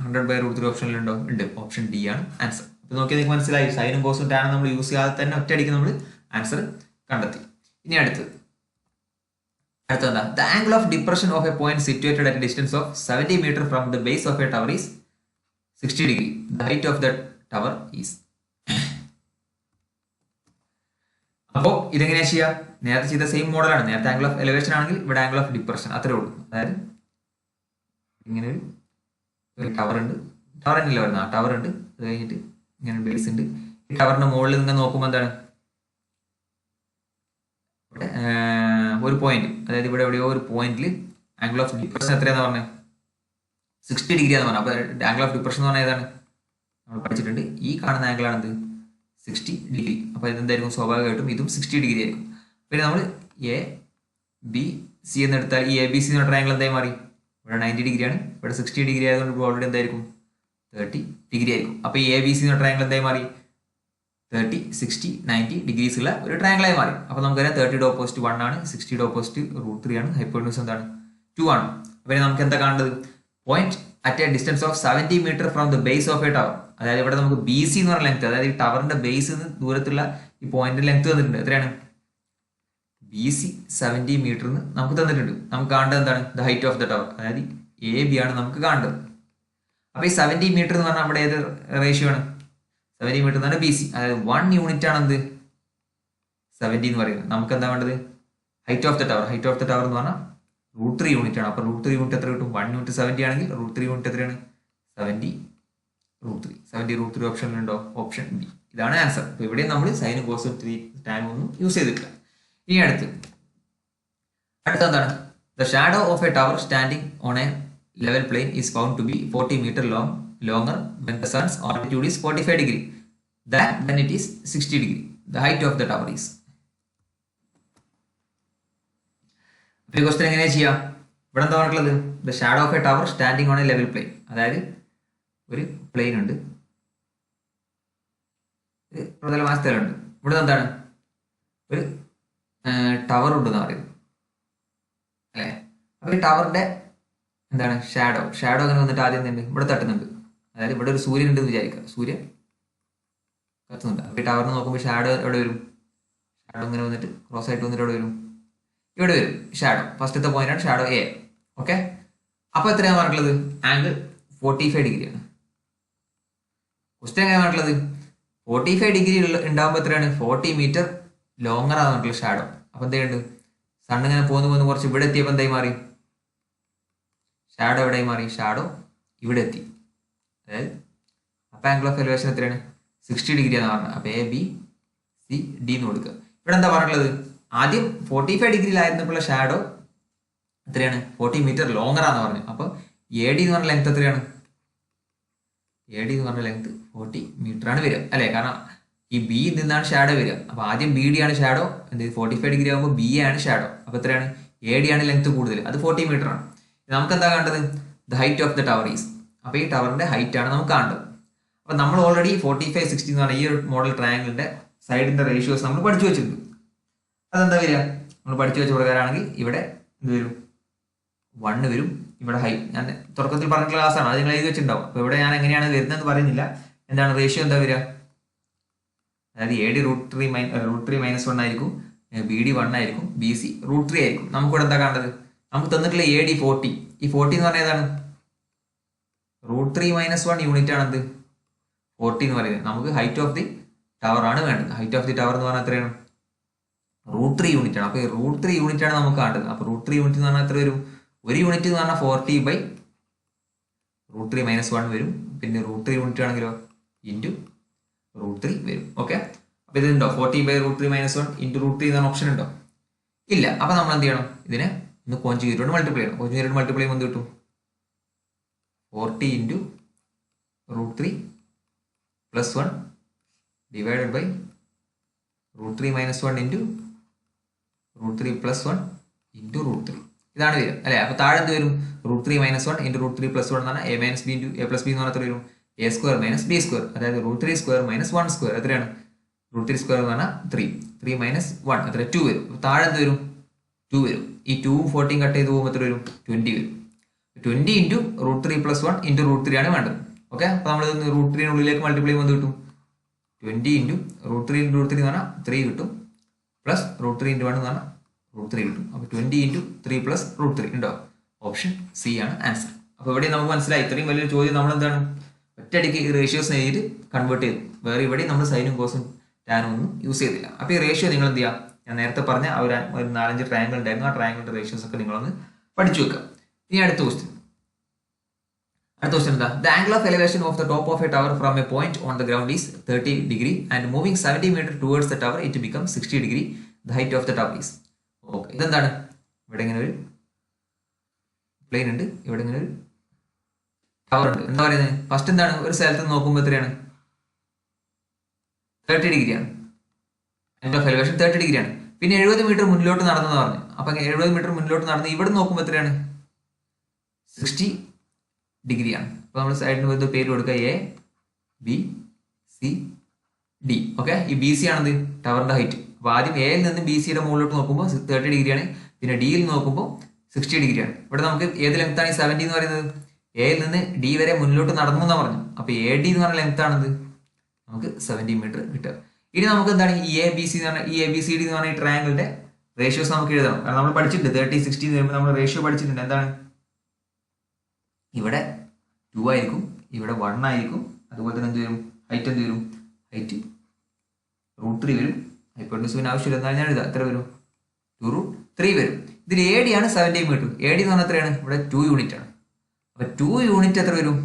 100/√3 ഓപ്ഷനിലുണ്ടോ? ഉണ്ട്. ഓപ്ഷൻ ഡി ആണ് ആൻസർ. അപ്പൊ നോക്കിയാൽ നിങ്ങൾക്ക് മനസ്സിലായി, സൈനും കോസും ടാനും നമ്മൾ യൂസ് ചെയ്യാതെ തന്നെ ഒറ്റയടിക്ക് നമ്മൾ ആൻസർ കണ്ടെത്തി. ഇനി അടുത്തെന്താ? The angle of depression of a point situated at distance of 70 metre from the base of a tower is 60 degree. The height of the tower is. അപ്പോൾ ഇതെങ്ങനെയാ ചെയ്യുക? നേരത്തെ ചെയ്ത സെയിം മോഡലാണ്. നേരത്തെ ആംഗിൾ ഓഫ് എലിവേഷൻ ആണെങ്കിൽ ഇവിടെ ആംഗിൾ ഓഫ് ഡിപ്രഷൻ അത്രേ ഉള്ളൂ. അതായത് ഇങ്ങനെ ഒരു ടവർ ഉണ്ട്, ടവർ തന്നെയല്ലേ വരുന്നത്? ആ ടവർ ഉണ്ട്, അത് കഴിഞ്ഞിട്ട് ഇങ്ങനെ ബേസ് ഉണ്ട്. ഈ ടവറിന്റെ മുകളിൽ നിങ്ങൾ നോക്കുമ്പോൾ എന്താണ്? ഇവിടെ ഒരു പോയിന്റ്, അതായത് ഇവിടെ എവിടെയോ ഒരു പോയിന്റിൽ ആംഗിൾ ഓഫ് ഡിപ്രഷൻ എത്രയാന്ന് പറഞ്ഞത്? 60 ഡിഗ്രി എന്ന് പറഞ്ഞത്. അപ്പൊ ആംഗിൾ ഓഫ് ഡിപ്രഷൻ എന്ന് പറഞ്ഞാൽ ഏതാണ്? നമ്മൾ പഠിച്ചിട്ടുണ്ട്. ഈ കാണുന്ന ആംഗിൾ ആണെന്ത്? 60 ഡിഗ്രി. അപ്പൊ ഇതെന്തായിരിക്കും? സ്വാഭാവികമായിട്ടും ഇതും 60 ഡിഗ്രി ആയിരിക്കും. പിന്നെ നമ്മൾ എ ബി സി എന്ന് എടുത്താൽ ഈ എ ബി സി എന്ന ട്രയാങ്കിൾ എന്തായി മാറി? ഇവിടെ 90 ഡിഗ്രിയാണ്, ഇവിടെ 60 ഡിഗ്രി ആയതുകൊണ്ട് ഇപ്പോൾ ഓൾറെഡി എന്തായിരിക്കും? 30 ഡിഗ്രി ആയിരിക്കും. അപ്പൊ ഈ എ ബി സി എന്ന ട്രയാങ്കിൾ എന്തായി മാറി? 30, 60, 90 ഡിഗ്രീസ് ഉള്ള ഒരു ട്രയാങ്കിളായി മാറി. അപ്പൊ നമുക്കറിയാം 30യുടെ ഓപ്പോസിറ്റ് 1 ആണ്, 60യുടെ ഓപ്പോസിറ്റ് √3 ആണ്, ഹൈപ്പോട്ടന്യൂസ് എന്താണ്? 2 ആണ്. അപ്പൊ നമുക്ക് എന്താ കാണേണ്ടത്? Point at a distance of 70 metre from the base of a tower. അതായത് ഇവിടെ നമുക്ക് ബി സി എന്ന് പറഞ്ഞ ലെങ്ത്, അതായത് ഈ ടവറിന്റെ ബേസിൽ നിന്ന് ദൂരത്തുള്ള ഈ പോയിന്റിന്റെ ലെങ്ത് തന്നിട്ടുണ്ട്. എത്രയാണ്? ബി സി 70 മീറ്റർ നമുക്ക് തന്നിട്ടുണ്ട്. നമുക്ക് കാണേണ്ടത് എന്താണ്? The height of the tower, അതായത് എ ബി ആണ് നമുക്ക് കാണേണ്ടത്. അപ്പൊ ഈ 70 മീറ്റർ എന്ന് പറഞ്ഞാൽ നമ്മുടെ ഏത് റേഷ്യോ ആണ്? 70 മീറ്റർ എന്ന് പറഞ്ഞാൽ ബി സി, അതായത് 1 യൂണിറ്റ് ആണ് എന്ത്? 70 എന്ന് പറയുന്നത്. നമുക്ക് എന്താ വേണ്ടത്? Height of the tower. Height of the tower എന്ന് പറഞ്ഞാൽ √3 യൂണിറ്റ് ആണ്. അപ്പൊ √3 യൂണിറ്റ് എത്ര കിട്ടും? 1 യൂണിറ്റ് 70 ആണെങ്കിൽ √3 യൂണിറ്റ് എത്രയാണ്? 70 √3. 70 √3 ഓപ്ഷനിലുണ്ടോ? Option B. ഇതാണ് ആൻസർ. അപ്പൊ ഇവിടെ നമ്മൾ സൈനും കോസും ടാനും ഒന്നും യൂസ് ചെയ്തിട്ടില്ല. ഇനി അടുത്തെന്താണ്? The shadow of a tower standing on a level plain is found to be 40 metre longer when the sun's altitude is 45 degree than when it is 60 degree. The height of the tower is. ഈ question എങ്ങനെയാ ചെയ്യാം? ഇവിടെ എന്താ പറഞ്ഞിട്ടുള്ളത്? The shadow of a tower standing on a level plane. അതായത് ഒരു plain ഉണ്ട്, പ്രതലമായ സ്ഥലമുണ്ട്. ഇവിടെ എന്താണ്? ഒരു ടവർ ഉണ്ടെന്ന് പറയുന്നത് അല്ലേ? അപ്പൊ ഈ ടവറിന്റെ എന്താണ്? ഷാഡോ അങ്ങനെ വന്നിട്ട് ആദ്യം എന്തുണ്ട്? ഇവിടെ തട്ടുന്നുണ്ട്. അതായത് ഇവിടെ ഒരു സൂര്യൻ ഉണ്ടെന്ന് വിചാരിക്കുക. സൂര്യൻ കത്തുന്നുണ്ട്. അപ്പൊ ഈ ടവറിന് നോക്കുമ്പോൾ ഷാഡോ എവിടെ വരും? ഷാഡോ ഇങ്ങനെ വന്നിട്ട് ക്രോസ് ആയിട്ട് വന്നിട്ട് എവിടെ വരും? ഇവിടെ വരും ഷാഡോ. ഫസ്റ്റത്തെ പോയിന്റ് ആണ് ഷാഡോ എ. ഓക്കെ, അപ്പൊ എത്രയാണ് പറഞ്ഞിട്ടുള്ളത്? ആംഗിൾ 45 ഡിഗ്രിയാണ്. ക്വസ്റ്റ്യൻ എങ്ങനെ പറഞ്ഞിട്ടുള്ളത്? 45 ഡിഗ്രി ഉണ്ടാകുമ്പോൾ എത്രയാണ്? 40 മീറ്റർ ലോങ്ങർ ആണ് പറഞ്ഞിട്ടുള്ള ഷാഡോ. അപ്പൊ എന്തുണ്ട്? സൺ ഇങ്ങനെ പോന്ന് കുറച്ച് ഇവിടെ എത്തിയപ്പോൾ എന്തായി മാറി? ഷാഡോ എവിടെയായി മാറി? ഷാഡോ ഇവിടെ എത്തി. അതായത് അപ്പൊ ആംഗിൾ ഓഫ് എലിവേഷൻ എത്രയാണ്? 60 ഡിഗ്രി ആണ് പറഞ്ഞത്. അപ്പൊ എ ബി സി ഡി എന്ന് കൊടുക്കുക. ഇവിടെ എന്താ പറഞ്ഞിട്ടുള്ളത്? ആദ്യം 45 ഡിഗ്രിയിലായിരുന്നപ്പോൾ ഷാഡോ എത്രയാണ്? 40 മീറ്റർ ലോങ്ങർ ആണെന്ന് പറഞ്ഞു. അപ്പൊ എ ഡി എന്ന് പറഞ്ഞ ലെങ്ത് എത്രയാണ്? എ ഡി എന്ന് പറഞ്ഞ ലെങ്ത് 40 മീറ്റർ ആണ് വരിക അല്ലെ? കാരണം ഈ ബി നിന്നാണ് ഷാഡോ വരിക. അപ്പൊ ആദ്യം ബി ഡി ആണ് ഷാഡോ, എന്ത് 45 ഡിഗ്രി ആകുമ്പോൾ ബി എ ആണ് ഷാഡോ. അപ്പൊ എത്രയാണ്? എ ഡി ആണ് ലെങ്ത് കൂടുതൽ, അത് 40 മീറ്റർ ആണ്. നമുക്ക് എന്താ കണ്ടത്? The height of the tower is. അപ്പൊ ഈ ടവറിന്റെ ഹൈറ്റ് ആണ് നമുക്ക് കാണേണ്ടത്. അപ്പൊ നമ്മൾ ഓൾറെഡി 45, 60 എന്ന് പറഞ്ഞ ഈ ഒരു മോഡൽ ട്രയാങ്കിളിന്റെ സൈഡിന്റെ റേഷ്യോസ് നമ്മൾ പഠിച്ചു വെച്ചിട്ടുണ്ട്. അതെന്താ വരിക? നമ്മൾ പഠിച്ചു വെച്ച പ്രകാരമാണെങ്കിൽ ഇവിടെ എന്ത് വരും? 1 വരും. ഇവിടെ ഹൈ ഞാൻ തുടക്കത്തിൽ പറഞ്ഞ ക്ലാസ്സാണ്, അത് നിങ്ങൾ എഴുതി വെച്ചിട്ടുണ്ടാവും. അപ്പോൾ ഇവിടെ ഞാൻ എങ്ങനെയാണ് വരുന്നതെന്ന് പറയുന്നില്ല. എന്താണ് റേഷ്യോ എന്താ വരിക? അതായത് AD √3 - 1 ആയിരിക്കും, BD 1 ആയിരിക്കും, BC √3 ആയിരിക്കും. നമുക്കിവിടെ എന്താ കാണേണ്ടത്? നമുക്ക് തന്നിട്ടുള്ള AD 40. ഈ 40 എന്ന് പറഞ്ഞാൽ ഏതാണ്? √3 - 1 യൂണിറ്റ് ആണെന്ത് 40 എന്ന് പറയുന്നത്. നമുക്ക് ഹൈറ്റ് ഓഫ് ദി ടവർ ആണ് വേണ്ടത്. ഹൈറ്റ് ഓഫ് ദി ടവർ എന്ന് പറഞ്ഞാൽ എത്രയാണ്? √3 യൂണിറ്റ് ആണ്. അപ്പോൾ ഈ √3 യൂണിറ്റ് ആണ് നമുക്ക് കാണേണ്ടത്. അപ്പോൾ √3 യൂണിറ്റ് എന്ന് പറഞ്ഞാൽ എത്ര വരും? ഒരു യൂണിറ്റ് എന്ന് പറഞ്ഞാൽ 40/√3 - 1 വരും. പിന്നെ √3 യൂണിറ്റ് ആണെങ്കിലോ ഇൻറ്റു √3 വരും. ഓക്കെ, അപ്പോൾ ഇതുണ്ടോ? 40/√3 - 1 ഇൻറ്റു √3 എന്ന ഓപ്ഷൻ ഉണ്ടോ? ഇല്ല. അപ്പോൾ നമ്മൾ എന്ത് ചെയ്യണം? ഇതിനെ ഒന്ന് കോഞ്ചുഗേറ്റ് കൊണ്ട് മൾട്ടിപ്ലൈ ചെയ്യണം. കോഞ്ചുഗേറ്റ് മൾട്ടിപ്ലൈ ചെയ്യുമ്പോൾ എന്ത് കിട്ടും? 40 into √3 + 1 divided by √3 - 1 into √3 + 1 into √3. ഇതാണ് വരും അല്ലേ? അപ്പോൾ താഴെ എന്ത് വരും? √3 - 1 ഇൻറ്റു √3 + 1 എന്ന് പറഞ്ഞാൽ A - B into A + B എന്ന് പറഞ്ഞാൽ എത്ര വരും? A² - B². അതായത് √3² - 1². എത്രയാണ്? √3² എന്ന് പറഞ്ഞാൽ 3. 3 - 1 എത്ര? 2 വരും. അപ്പോൾ താഴെ എന്ത് വരും? 2 വരും. ഈ 2ഉം 40 കട്ട് ചെയ്ത് പോകുമ്പോൾ എത്ര വരും? 20 വരും. 20 ഇൻറ്റു √3 + 1 ഇൻറ്റു √3 ആണ് വേണ്ടത്. ഓക്കെ, അപ്പോൾ നമ്മൾ √3 മൾട്ടിപ്ലൈ ചെയ്യുമ്പോൾ കിട്ടും? 20 ഇൻറ്റു √3 × √3 എന്ന് പറഞ്ഞാൽ 3 കിട്ടും, പ്ലസ് √3 × 1 എന്ന് പറഞ്ഞാൽ √3 കിട്ടും. അപ്പോൾ 20 ഇൻറ്റു 3 + √3 ഉണ്ടോ? ഓപ്ഷൻ സി ആണ് ആൻസർ. അപ്പോൾ ഇവിടെ നമുക്ക് മനസ്സിലായി, ഇത്രയും വലിയൊരു ചോദ്യം നമ്മൾ എന്താണ് ഒറ്റയടിക്ക് ഈ റേഷ്യോസ് എഴുതിയിട്ട് കൺവേർട്ട് ചെയ്തു. വേറെ ഇവിടെ നമ്മൾ സൈനും കോസും ടാനും ഒന്നും യൂസ് ചെയ്തില്ല. അപ്പോൾ ഈ റേഷ്യോ നിങ്ങൾ എന്ത് ചെയ്യുക? ഞാൻ നേരത്തെ പറഞ്ഞ ഒരു 4-5 ട്രയാങ്കിൾ ഉണ്ടായിരുന്നു. ആ ട്രയാങ്കിളിന്റെ റേഷ്യോസ് ഒക്കെ നിങ്ങളൊന്ന് പഠിച്ചു വെക്കുക. ഇനി അടുത്ത ക്വസ്റ്റ്യൻ എന്താ? The angle of elevation of the top of a tower from a point on the ground is 30 degree and moving 70 metre towards the tower it become 60 degree. The height of the tower is. Okay, ഇതെന്താണ്? ഇവിടെ ഇങ്ങനെ ഒരു plain ഉണ്ട്, ഇവിടെ ഇങ്ങനെ ഒരു tower ഉണ്ട്. എന്താ പറയുന്നത്? ഫസ്റ്റ് എന്താണ്? ഒരു സ്ഥലത്ത് നോക്കുമ്പോൾ എത്രയാണ്? 30 ഡിഗ്രിയാണ്. ആംഗിൾ ഓഫ് എലിവേഷൻ 30 ഡിഗ്രിയാണ്. പിന്നെ 70 മീറ്റർ മുന്നിലോട്ട് നടന്നെന്ന് പറഞ്ഞു. അപ്പൊ 70 മീറ്റർ മുന്നിലോട്ട് നടന്ന് ഇവിടെ നോക്കുമ്പോൾ എത്രയാണ്? 60 ഡിഗ്രിയാണ്. അപ്പൊ നമ്മൾ സൈഡിന് പോയി പേര് കൊടുക്കുക ABCD. ഓക്കെ, ഈ BC ആണത് ടവറിന്റെ ഹൈറ്റ്. അപ്പൊ ആദ്യം എയിൽ നിന്ന് BCയുടെ മുകളിലോട്ട് നോക്കുമ്പോൾ 30 ഡിഗ്രിയാണ്. പിന്നെ ഡിയിൽ നോക്കുമ്പോൾ 60 ഡിഗ്രിയാണ്. ഇവിടെ നമുക്ക് ഏത് ലെങ്ത് ആണ് ഈ 70 എന്ന് പറയുന്നത്? എയിൽ നിന്ന് ഡി വരെ മുന്നിലോട്ട് നടന്നു എന്നാ പറഞ്ഞു. അപ്പൊ AD എന്ന് പറഞ്ഞ ലെങ്ത് ആണത് നമുക്ക് 70 മീറ്റർ കിട്ടുക. ഇനി നമുക്ക് എന്താണ് ഈ ABCD എന്ന് പറഞ്ഞ ഈ ട്രയാങ്കിളിന്റെ റേഷ്യോസ് നമുക്ക് എഴുതണം. കാരണം നമ്മൾ പഠിച്ചിട്ടുണ്ട് 30, 60 എന്ന് വരുമ്പോൾ നമ്മൾ റേഷ്യോ പഠിച്ചിട്ടുണ്ട്. എന്താണ്? ഇവിടെ 2 ആയിരിക്കും, ഇവിടെ 1 ആയിരിക്കും. അതുപോലെ തന്നെ എന്ത് വരും? ഹൈറ്റ് എന്ത് വരും? ഹൈറ്റ് √3 വരും. ഹൈപ്പോട്ടനസിന് ആവശ്യമില്ല, എന്നാലും ഞാൻ എഴുതാം. എത്ര വരും? 2√3 വരും. ഇതിൽ AD ആണ് 70 മീറ്റർ. AD എന്ന് പറഞ്ഞാൽ എത്രയാണ്? ഇവിടെ 2 യൂണിറ്റ് ആണ്. അപ്പൊ 2 യൂണിറ്റ് എത്ര വരും?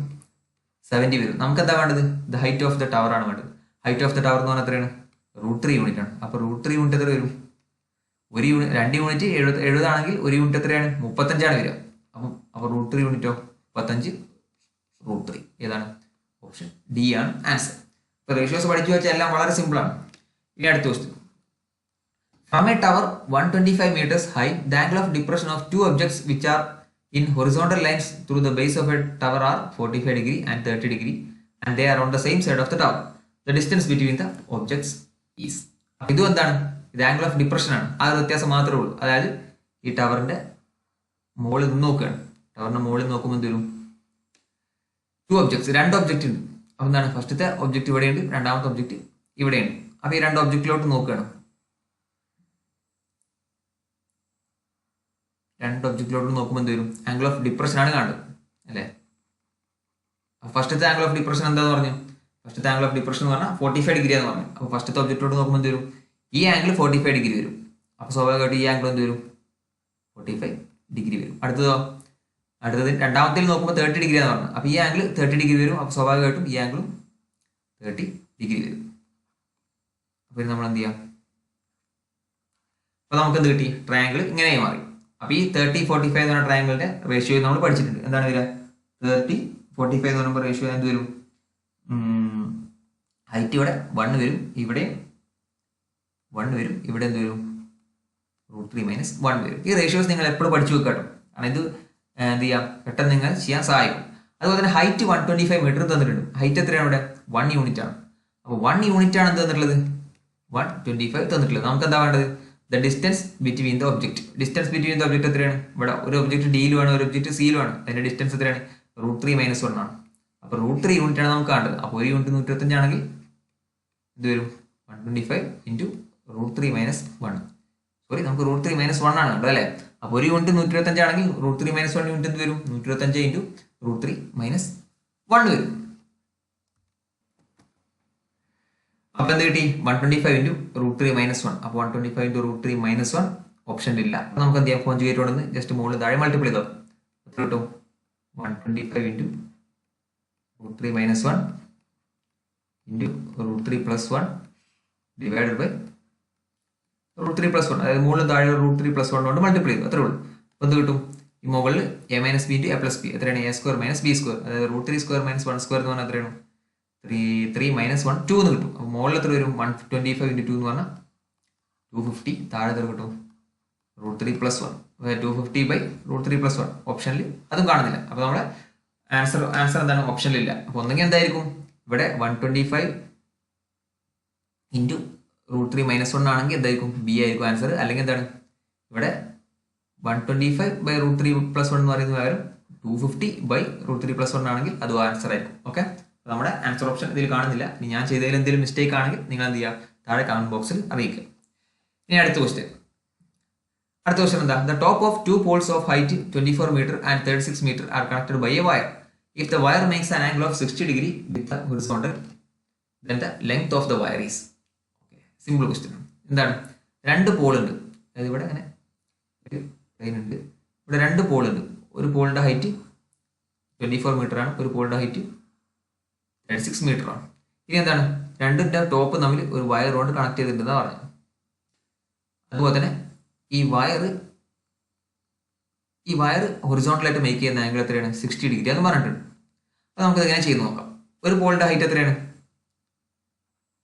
70 വരും. നമുക്ക് എന്താ വേണ്ടത്? The height of the tower ആണ് വേണ്ടത്. ഹൈറ്റ് ഓഫ് ദ ടവർ എന്ന് പറഞ്ഞാൽ എത്രയാണ്? √3 യൂണിറ്റ് ആണ്. അപ്പൊ √3 യൂണിറ്റ് എത്ര വരും? 2 യൂണിറ്റ് 70 ആണെങ്കിൽ 1 യൂണിറ്റ് എത്രയാണ്? 35 ആണ് വരിക. അപ്പൊ √3 യൂണിറ്റോ 35√3. ഏതാണ്? ഓപ്ഷൻ ഡി ആണ് ആൻസർ. ഇപ്പൊ റേഷ്യോസ് പഠിച്ചു വെച്ചാൽ എല്ലാം വളരെ സിമ്പിൾ ആണ്. ഇനി അടുത്ത question. From a tower 125 meters high, the angle of depression of two objects which are in horizontal lines through the base of a tower are 45 degree and 30 degree and they are on the same side of the tower. The distance between the objects is. ഇത് എന്താണ്? ഇത് angle of depression ആണ്. ആ ഒരു വ്യത്യാസം മാത്രമേ ഉള്ളൂ. അതായത് ഈ ടവറിന്റെ മുകളിൽ നിന്ന് നോക്കുകയാണ്. ടവറിന്റെ മുകളിൽ നോക്കുമ്പോൾ എന്ത് വരും? 2 ഒബ്ജക്ട്സ്, 2 ഒബ്ജക്റ്റ് ഉണ്ട്. അപ്പൊ എന്താണ്? ഫസ്റ്റത്തെ ഒബ്ജക്റ്റ് ഇവിടെയുണ്ട്, രണ്ടാമത്തെ ഒബ്ജക്റ്റ് ഇവിടെയുണ്ട്. അപ്പൊ ഈ 2 ഒബ്ജക്റ്റിലോട്ട് നോക്കുകയാണ്. 2 ഒബ്ജക്റ്റിലോട്ട് നോക്കുമ്പോൾ എന്ത് വരും? ആംഗിൾ ഓഫ് ഡിപ്രഷൻ ആണ് കാണുന്നത് അല്ലേ? ഫസ്റ്റത്തെ ആംഗിൾ ഓഫ് ഡിപ്രഷൻ എന്താന്ന് പറഞ്ഞു? ഫസ്റ്റത്തെ ആംഗിൾ ഓഫ് ഡിപ്രഷൻ എന്ന് പറഞ്ഞാൽ 45 ഡിഗ്രി എന്ന് പറഞ്ഞു. അപ്പൊ ഫസ്റ്റത്തെ ഒബ്ജക്റ്റിലോട്ട് നോക്കുമ്പോൾ എന്ത് വരും? ഈ ആംഗിൾ 45 ഡിഗ്രി വരും. അപ്പൊ സ്വാഭാവികമായിട്ട് ഈ ആംഗിൾ എന്ത് വരും? 45 ഡിഗ്രി വരും. അടുത്തത് രണ്ടാമത്തേൽ നോക്കുമ്പോൾ 30 ഡിഗ്രി എന്ന് പറഞ്ഞു. അപ്പൊ ഈ ആംഗിൾ 30 ഡിഗ്രി വരും. അപ്പൊ സ്വാഭാവികമായിട്ടും ഈ ആംഗിളും 30 ഡിഗ്രി വരും. അപ്പൊ നമ്മൾ എന്ത് ചെയ്യാം? അപ്പൊ നമുക്ക് എന്ത് കിട്ടി? ട്രയാംഗിൾ ഇങ്ങനെയായി മാറി. അപ്പൊ ഈ 30, 45 എന്ന് പറഞ്ഞ ട്രയാംഗിളിന്റെ റേഷ്യോ നമ്മൾ പഠിച്ചിട്ടുണ്ട്. എന്താണ് വരിക? 30, 45 എന്ന് പറയുമ്പോൾ റേഷ്യോ എന്ത് വരും? ഹൈറ്റ് ഇവിടെ 1 വരും, ഇവിടെ 1 വരും, ഇവിടെ എന്ത് വരും? √3 - 1 വരും. ഈ റേഷ്യോസ് നിങ്ങൾ എപ്പോഴും പഠിച്ചു വെക്കാട്ടോ. കാരണം ഇത് എന്ത് ചെയ്യാം? പെട്ടെന്ന് നിങ്ങൾ ചെയ്യാൻ സഹായിക്കും. അതുപോലെ തന്നെ ഹൈറ്റ് 125 മീറ്റർ തന്നിട്ടുണ്ട്. ഹൈറ്റ് എത്രയാണ് ഇവിടെ? 1 യൂണിറ്റ് ആണ്. അപ്പൊ 1 യൂണിറ്റ് ആണ് എന്ത് തന്നിട്ടുള്ളത്? 125 തന്നിട്ടുള്ളത്. നമുക്ക് എന്താ വേണ്ടത്? The distance between the object. Distance between the object എത്രയാണ്? ഇവിടെ ഒരു ഒബ്ജക്റ്റ് ഡിയിൽ വേണം, ഒരു ഒബ്ജക്റ്റ് സിയിൽ വേണം. അതിന്റെ ഡിസ്റ്റൻസ് എത്രയാണ്? √3 - 1 ആണ്. അപ്പൊ √3 യൂണിറ്റ് ആണ് നമുക്ക് വേണ്ടത്. അപ്പോൾ ഒരു യൂണിറ്റ് 125 ആണെങ്കിൽ ഇത് വരും 125 × √3 - 1. സോറി, നമുക്ക് √3 - 1 ആണ് വേണ്ടത് അല്ലേ? അപ്പോൾ ഒരു യൂണിറ്റ് 125 ആണെങ്കിൽ √3 - 1 യൂണിറ്റ് എന്ത് വരും? 125 × √3 - 1 വരും. അപ്പൊ എന്ത് കിട്ടി? 125 × √3 - 1. അപ്പൊ 125 × √3 - 1 ഓപ്ഷൻ ഇല്ല. അപ്പൊ നമുക്ക് എന്ത് ചെയ്യാം? കോൺജുഗേറ്റ് കൊണ്ടുവന്ന് ജസ്റ്റ് മുകളിൽ താഴെ മൾട്ടിപ്ലൈ ചെയ്തോ. എത്ര കിട്ടും? 125 × √3 - 1 × √3 + 1 ഡിവൈഡഡ് ബൈ √3 + 1. അതായത് മുകളിൽ താഴെ √3 + 1 കൊണ്ട് മൾട്ടിപ്ലൈ ചെയ്തു. അത്രേ ഉള്ളൂ. അപ്പൊ എന്ത് കിട്ടും? ഈ മുകളിൽ a - b × a + b എത്രയാണ്? a² - b². അതായത് √3² - 1² എന്ന് പറഞ്ഞാൽ എത്രയാണ്? 3 - 1 2 എന്ന് കിട്ടും. അപ്പോൾ മുകളിൽ എത്ര വരും? 125 × 2 എന്ന് പറഞ്ഞാൽ 250. താഴെ എത്ര കിട്ടും? √3 + 1. അതായത് 250 / √3 + 1. ഓപ്ഷനിൽ അതും കാണുന്നില്ല. അപ്പോൾ നമ്മുടെ ആൻസർ എന്താണ്? ഓപ്ഷനിലില്ല. അപ്പോൾ ഒന്നെങ്കിൽ എന്തായിരിക്കും? ഇവിടെ 125 × √3 - 1 ആണെങ്കിൽ എന്തായിരിക്കും? ബി ആയിരിക്കും ആൻസർ. അല്ലെങ്കിൽ എന്താണ്? ഇവിടെ 125 / √3 + 1 എന്ന് പറയുന്നത് പകരം 250 / √3 + 1 ആണെങ്കിൽ അതും ആൻസർ ആയിരിക്കും. ഓക്കെ, നമ്മുടെ ആൻസർ ഓപ്ഷൻ ഇതിൽ കാണുന്നില്ല. ഇനി ഞാൻ ചെയ്തതിൽ എന്തെങ്കിലും മിസ്റ്റേക്ക് ആണെങ്കിൽ നിങ്ങൾ എന്ത് ചെയ്യുക? താഴെ കമന്റ് ബോക്സിൽ അറിയിക്കുക. ഇനി അടുത്ത ക്വസ്റ്റ്യൻ എന്താ? The top of 2 poles of height 24 meter and 36 meter are connected by a wire. If the wire makes an angle of 60 degree with the horizontal, then the length of the wire is. Simple question. എന്താണ്? 2 Paul ഉണ്ട്. അതായത് ഇവിടെ അങ്ങനെ ഒരു line ഉണ്ട്. ഇവിടെ 2 Paul ഉണ്ട്. ഒരു പോളിന്റെ ഹൈറ്റ് 24 മീറ്റർ ആണ്, ഒരു പോളിന്റെ ഹൈറ്റ് 36 മീറ്റർ ആണ്. ഇനി എന്താണ്? രണ്ടിന്റെ ടോപ്പ് തമ്മിൽ ഒരു വയർ കൊണ്ട് കണക്ട് ചെയ്തിട്ടുണ്ടെന്നാണ് പറഞ്ഞത്. അതുപോലെ തന്നെ ഈ വയർ ഹൊറിസോണ്ടലായിട്ട് മേക്ക് ചെയ്യുന്ന ആംഗിൾ എത്രയാണ്? 60 ഡിഗ്രി എന്ന് പറഞ്ഞിട്ടുണ്ട്. അപ്പോൾ നമുക്ക് എങ്ങനെ ചെയ്ത് നോക്കാം. ഒരു പോളിന്റെ ഹൈറ്റ് എത്രയാണ്?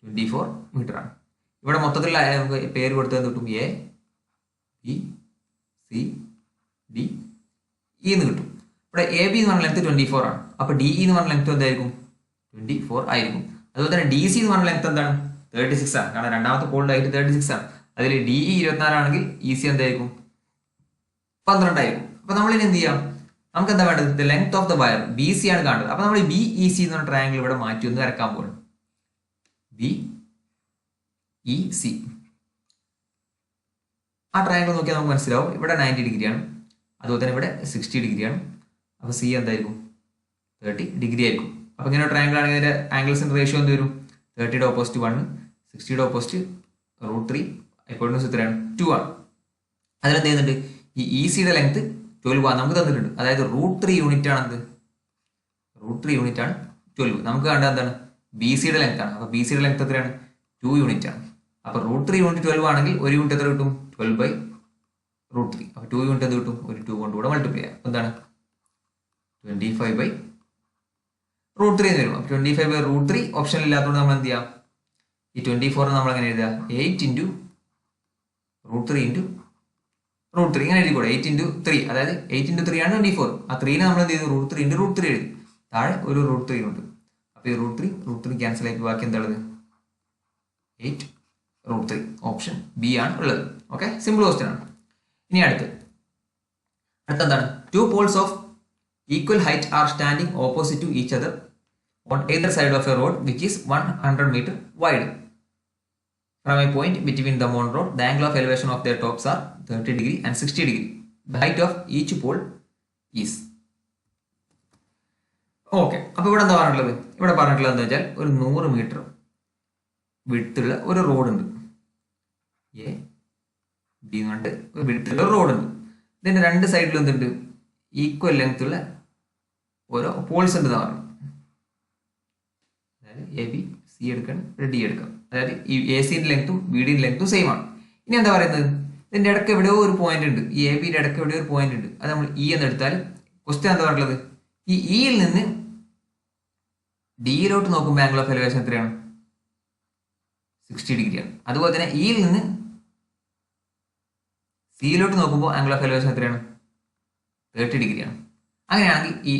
24 മീറ്റർ ആണ്. ഇവിടെ മൊത്തത്തിലുള്ള നമുക്ക് പേര് കൊടുത്തത് കിട്ടും? A, B, C, D, E എന്ന് കിട്ടും. ഇവിടെ AB എന്ന് പറഞ്ഞ ലെങ്ത് 24 ആണ്. അപ്പോൾ DE എന്ന് പറഞ്ഞ ലെങ്ത് എന്തായിരിക്കും? 24 ആയിരിക്കും. അതുപോലെ തന്നെ DC എന്ന് പറഞ്ഞ ലെങ്ത് എന്താണ്? 36 ആണ്. കാരണം രണ്ടാമത്തെ പോളിന്റെ ഹൈറ്റ് 36 ആണ്. അതിൽ DE 24 ആണെങ്കിൽ EC എന്തായിരിക്കും? 12 ആയിരിക്കും. അപ്പൊ നമ്മൾ ഇനി എന്ത് ചെയ്യാം? നമുക്ക് എന്താ വേണ്ടത്? The length of the wire BC ആണ് കാണുന്നത്. അപ്പൊ നമ്മൾ BEC എന്ന് പറഞ്ഞ ട്രയാങ്കിൾ ഇവിടെ മാറ്റി ഒന്ന് വരക്കാൻ പോകും. BEC ആ ട്രയാങ്കിൾ നോക്കിയാൽ നമുക്ക് മനസ്സിലാവും. ഇവിടെ 90 ഡിഗ്രിയാണ്, അതുപോലെ തന്നെ ഇവിടെ 60 ഡിഗ്രിയാണ്. അപ്പൊ C എന്തായിരിക്കും? 30 ഡിഗ്രി ആയിരിക്കും. അപ്പൊ ഇങ്ങനെ ട്രയാങ്കിൾ ആണെങ്കിൽ അതിന്റെ ആംഗിൾസിന്റെ റേഷ്യോ എന്ത് വരും? 30യുടെ ഓപ്പോസിറ്റ് 1, 60യുടെ ഓപ്പോസിറ്റ് √3, ഹൈപ്പോട്ടനസ് എത്രയാണ്? 2 ആണ്. അതിലെന്ത് ചെയ്യുന്നുണ്ട്? ഈ ECയുടെ ലെങ്ത് 12 ആണ് നമുക്ക് തന്നിട്ടുണ്ട്. അതായത് √3 യൂണിറ്റ് ആണ് എന്ത്? √3 യൂണിറ്റ് ആണ് 12. നമുക്ക് കണ്ടത് എന്താണ്? BCയുടെ ലെങ്ത് ആണ്. അപ്പൊ BCയുടെ ലെങ്ത് എത്രയാണ്? 2 യൂണിറ്റ് ആണ്. അപ്പൊ √3 യൂണിറ്റ് 12 ആണെങ്കിൽ ഒരു യൂണിറ്റ് എത്ര കിട്ടും? 12 / √3. അപ്പൊ 2 യൂണിറ്റ് എന്ത് കിട്ടും? ഒരു 2 കൊണ്ട് കൂടെ മൾട്ടിപ്ലൈ ചെയ്യാം. എന്താണ്? 25 / √3 എന്ന് വരും. അപ്പൊ 25 / √3 ഓപ്ഷൻ ഇല്ലാത്തതുകൊണ്ട് നമ്മൾ എന്ത് ചെയ്യാം? ഈ 24 നമ്മൾ എങ്ങനെ എഴുതുക? 8 × √3 × √3 ഇങ്ങനെ എഴുതി കൂടെ. 8 × 3, അതായത് 8 × 3 ആണ് 24. ആ 3നെ നമ്മൾ എന്ത് ചെയ്തു? √3 × √3 എഴുതി. താഴെ ഒരു √3 ഉണ്ട്. അപ്പൊ ഈ √3 ക്യാൻസൽ ആയിട്ട് ബാക്കി എന്താ ഉള്ളത്? 8 √3. ഓപ്ഷൻ ബി ആണ് ഉള്ളത്. ഓക്കെ, സിമ്പിൾ ക്വസ്റ്റ്യൻ ആണ്. ഇനി അടുത്തെന്താണ്? 2 poles of equal height are standing opposite to each other on either side of a road which is 100 meter wide. From a point between them on road, the angle of elevation of their tops are 30 degree and 60 degree. The height of each pole is. Okay, അപ്പൊ ഇവിടെ എന്താ പറഞ്ഞിട്ടുള്ളത്? ഇവിടെ പറഞ്ഞിട്ടുള്ളത് എന്താ വെച്ചാൽ ഒരു 100 metre വിഡ്ത്തുള്ള ഒരു റോഡ് ഉണ്ട്. A, B കൊണ്ട് ഒരു വിഡ്ത്തുള്ള റോഡ് ഉണ്ട്. ഇതിന്റെ രണ്ട് സൈഡിലും എന്തുണ്ട്? ഈക്വൽ ലെങ്ത് ഉള്ള ഓരോ പോൾസ് ഉണ്ട് എന്നാണ് പറഞ്ഞത്. അതായത് AB, C എടുക്കണം, D എടുക്കാം. അതായത് ഈ AC-ന്റെ ലെങ്ത്തും BD-ന്റെ ലെങ്ത്തും സെയിം ആണ്. ഇനി എന്താ പറയുന്നത്? ഇതിന്റെ ഇടയ്ക്ക് എവിടെയോ ഒരു പോയിന്റ് ഉണ്ട്. ഈ AB-യുടെ ഇടയ്ക്ക് എവിടെയോ ഒരു പോയിന്റ് ഉണ്ട്. അത് നമ്മൾ E എന്ന് എടുത്താൽ ക്വസ്റ്റ്യൻ എന്താ പറഞ്ഞത്? ഈ ഇയിൽ നിന്ന് ഡിയിലോട്ട് നോക്കുമ്പോൾ ആംഗിൾ ഓഫ് എലിവേഷൻ എത്രയാണ്? 60 ഡിഗ്രിയാണ്. അതുപോലെ തന്നെ ഇയിൽ നിന്ന് സിയിലോട്ട് നോക്കുമ്പോൾ ആംഗിൾ ഓഫ് എലിവേഷൻ എത്രയാണ്? 30 ഡിഗ്രിയാണ്. അങ്ങനെയാണെങ്കിൽ ഈ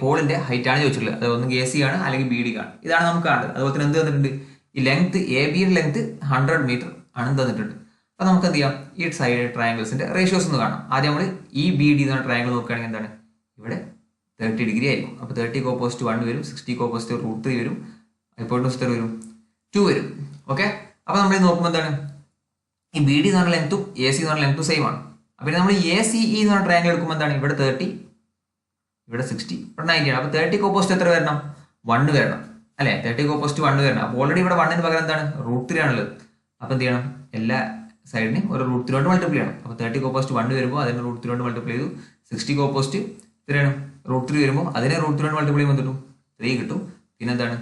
പോളിന്റെ ഹൈറ്റ് ആണ് ചോദിച്ചിട്ടുള്ളത്. അത് ഒന്നുകിൽ AC ആണ് അല്ലെങ്കിൽ BD ആണ്. ഇതാണ് നമുക്ക് കാണേണ്ടത്. അതുപോലെ തന്നെ എന്ത് തന്നിട്ടുണ്ട്? ഈ ലെങ്ത് എ ബിയുടെ ലെങ്ത് 100 മീറ്റർ ആണ് തന്നിട്ടുണ്ട്. അപ്പോൾ നമുക്ക് എന്ത് ചെയ്യാം, ഈ സൈഡ് ട്രയാങ്കിൾസിന്റെ റേഷ്യോസ് ഒന്ന് കാണാം. ആദ്യം നമ്മൾ ഈ ബി ഡി എന്ന ട്രയാങ്കിൾ നോക്കുകയാണെങ്കിൽ എന്താണ്, ഇവിടെ 30 ഡിഗ്രി ആയിരിക്കും. അപ്പോൾ 30 ഓപ്പോസിറ്റ് 1 വരും, 60 ഓപ്പോസിറ്റ് √3 വരും, ഹൈപ്പോട്ടനസ് വരും 2 വരും. ഓക്കെ, അപ്പോൾ നമ്മൾ നോക്കുമ്പോൾ എന്താണ്, ഈ ബി ഡി എന്ന് പറഞ്ഞ ലെങ്ത്തും എ സി എന്ന് പറഞ്ഞ ലെങ്ത്തും സെയിം ആണ്. അപ്പോൾ നമ്മൾ എ സി ഇ എന്ന് പറഞ്ഞ ട്രയാങ്കിൾ എടുക്കുമ്പോൾ എന്താണ്, ഇവിടെ 30, ഇവിടെ 60, ഇവിടെ 90 ആണ്. അപ്പോൾ 30 ഓപ്പോസിറ്റ് എത്ര വരണം, 1 വരണം അല്ലേ. 30 ഓപ്പോസിറ്റ് 1 വരണം. അപ്പോൾ ഓൾറെഡി ഇവിടെ 1ന് പകരം എന്താണ്, √3 ആണുള്ളത്. അപ്പോൾ എന്ത് ചെയ്യണം, എല്ലാ സൈഡിനെയും ഒരു √3 കൊണ്ട് മൾട്ടിപ്ലൈ ചെയ്യണം. അപ്പോൾ 30 ഓപ്പോസിറ്റ് 1 വരുമ്പോൾ അതിനെ √3 കൊണ്ട് മൾട്ടിപ്ലൈ ചെയ്തു. 60 ഓപ്പോസിറ്റ് എത്രയാണ്, √3 വരുമ്പോൾ അതിനെ √3 കൊണ്ട് മൾട്ടിപ്ലൈ ചെയ്യുമ്പോൾ 3 കിട്ടും. പിന്നെ എന്താണ്,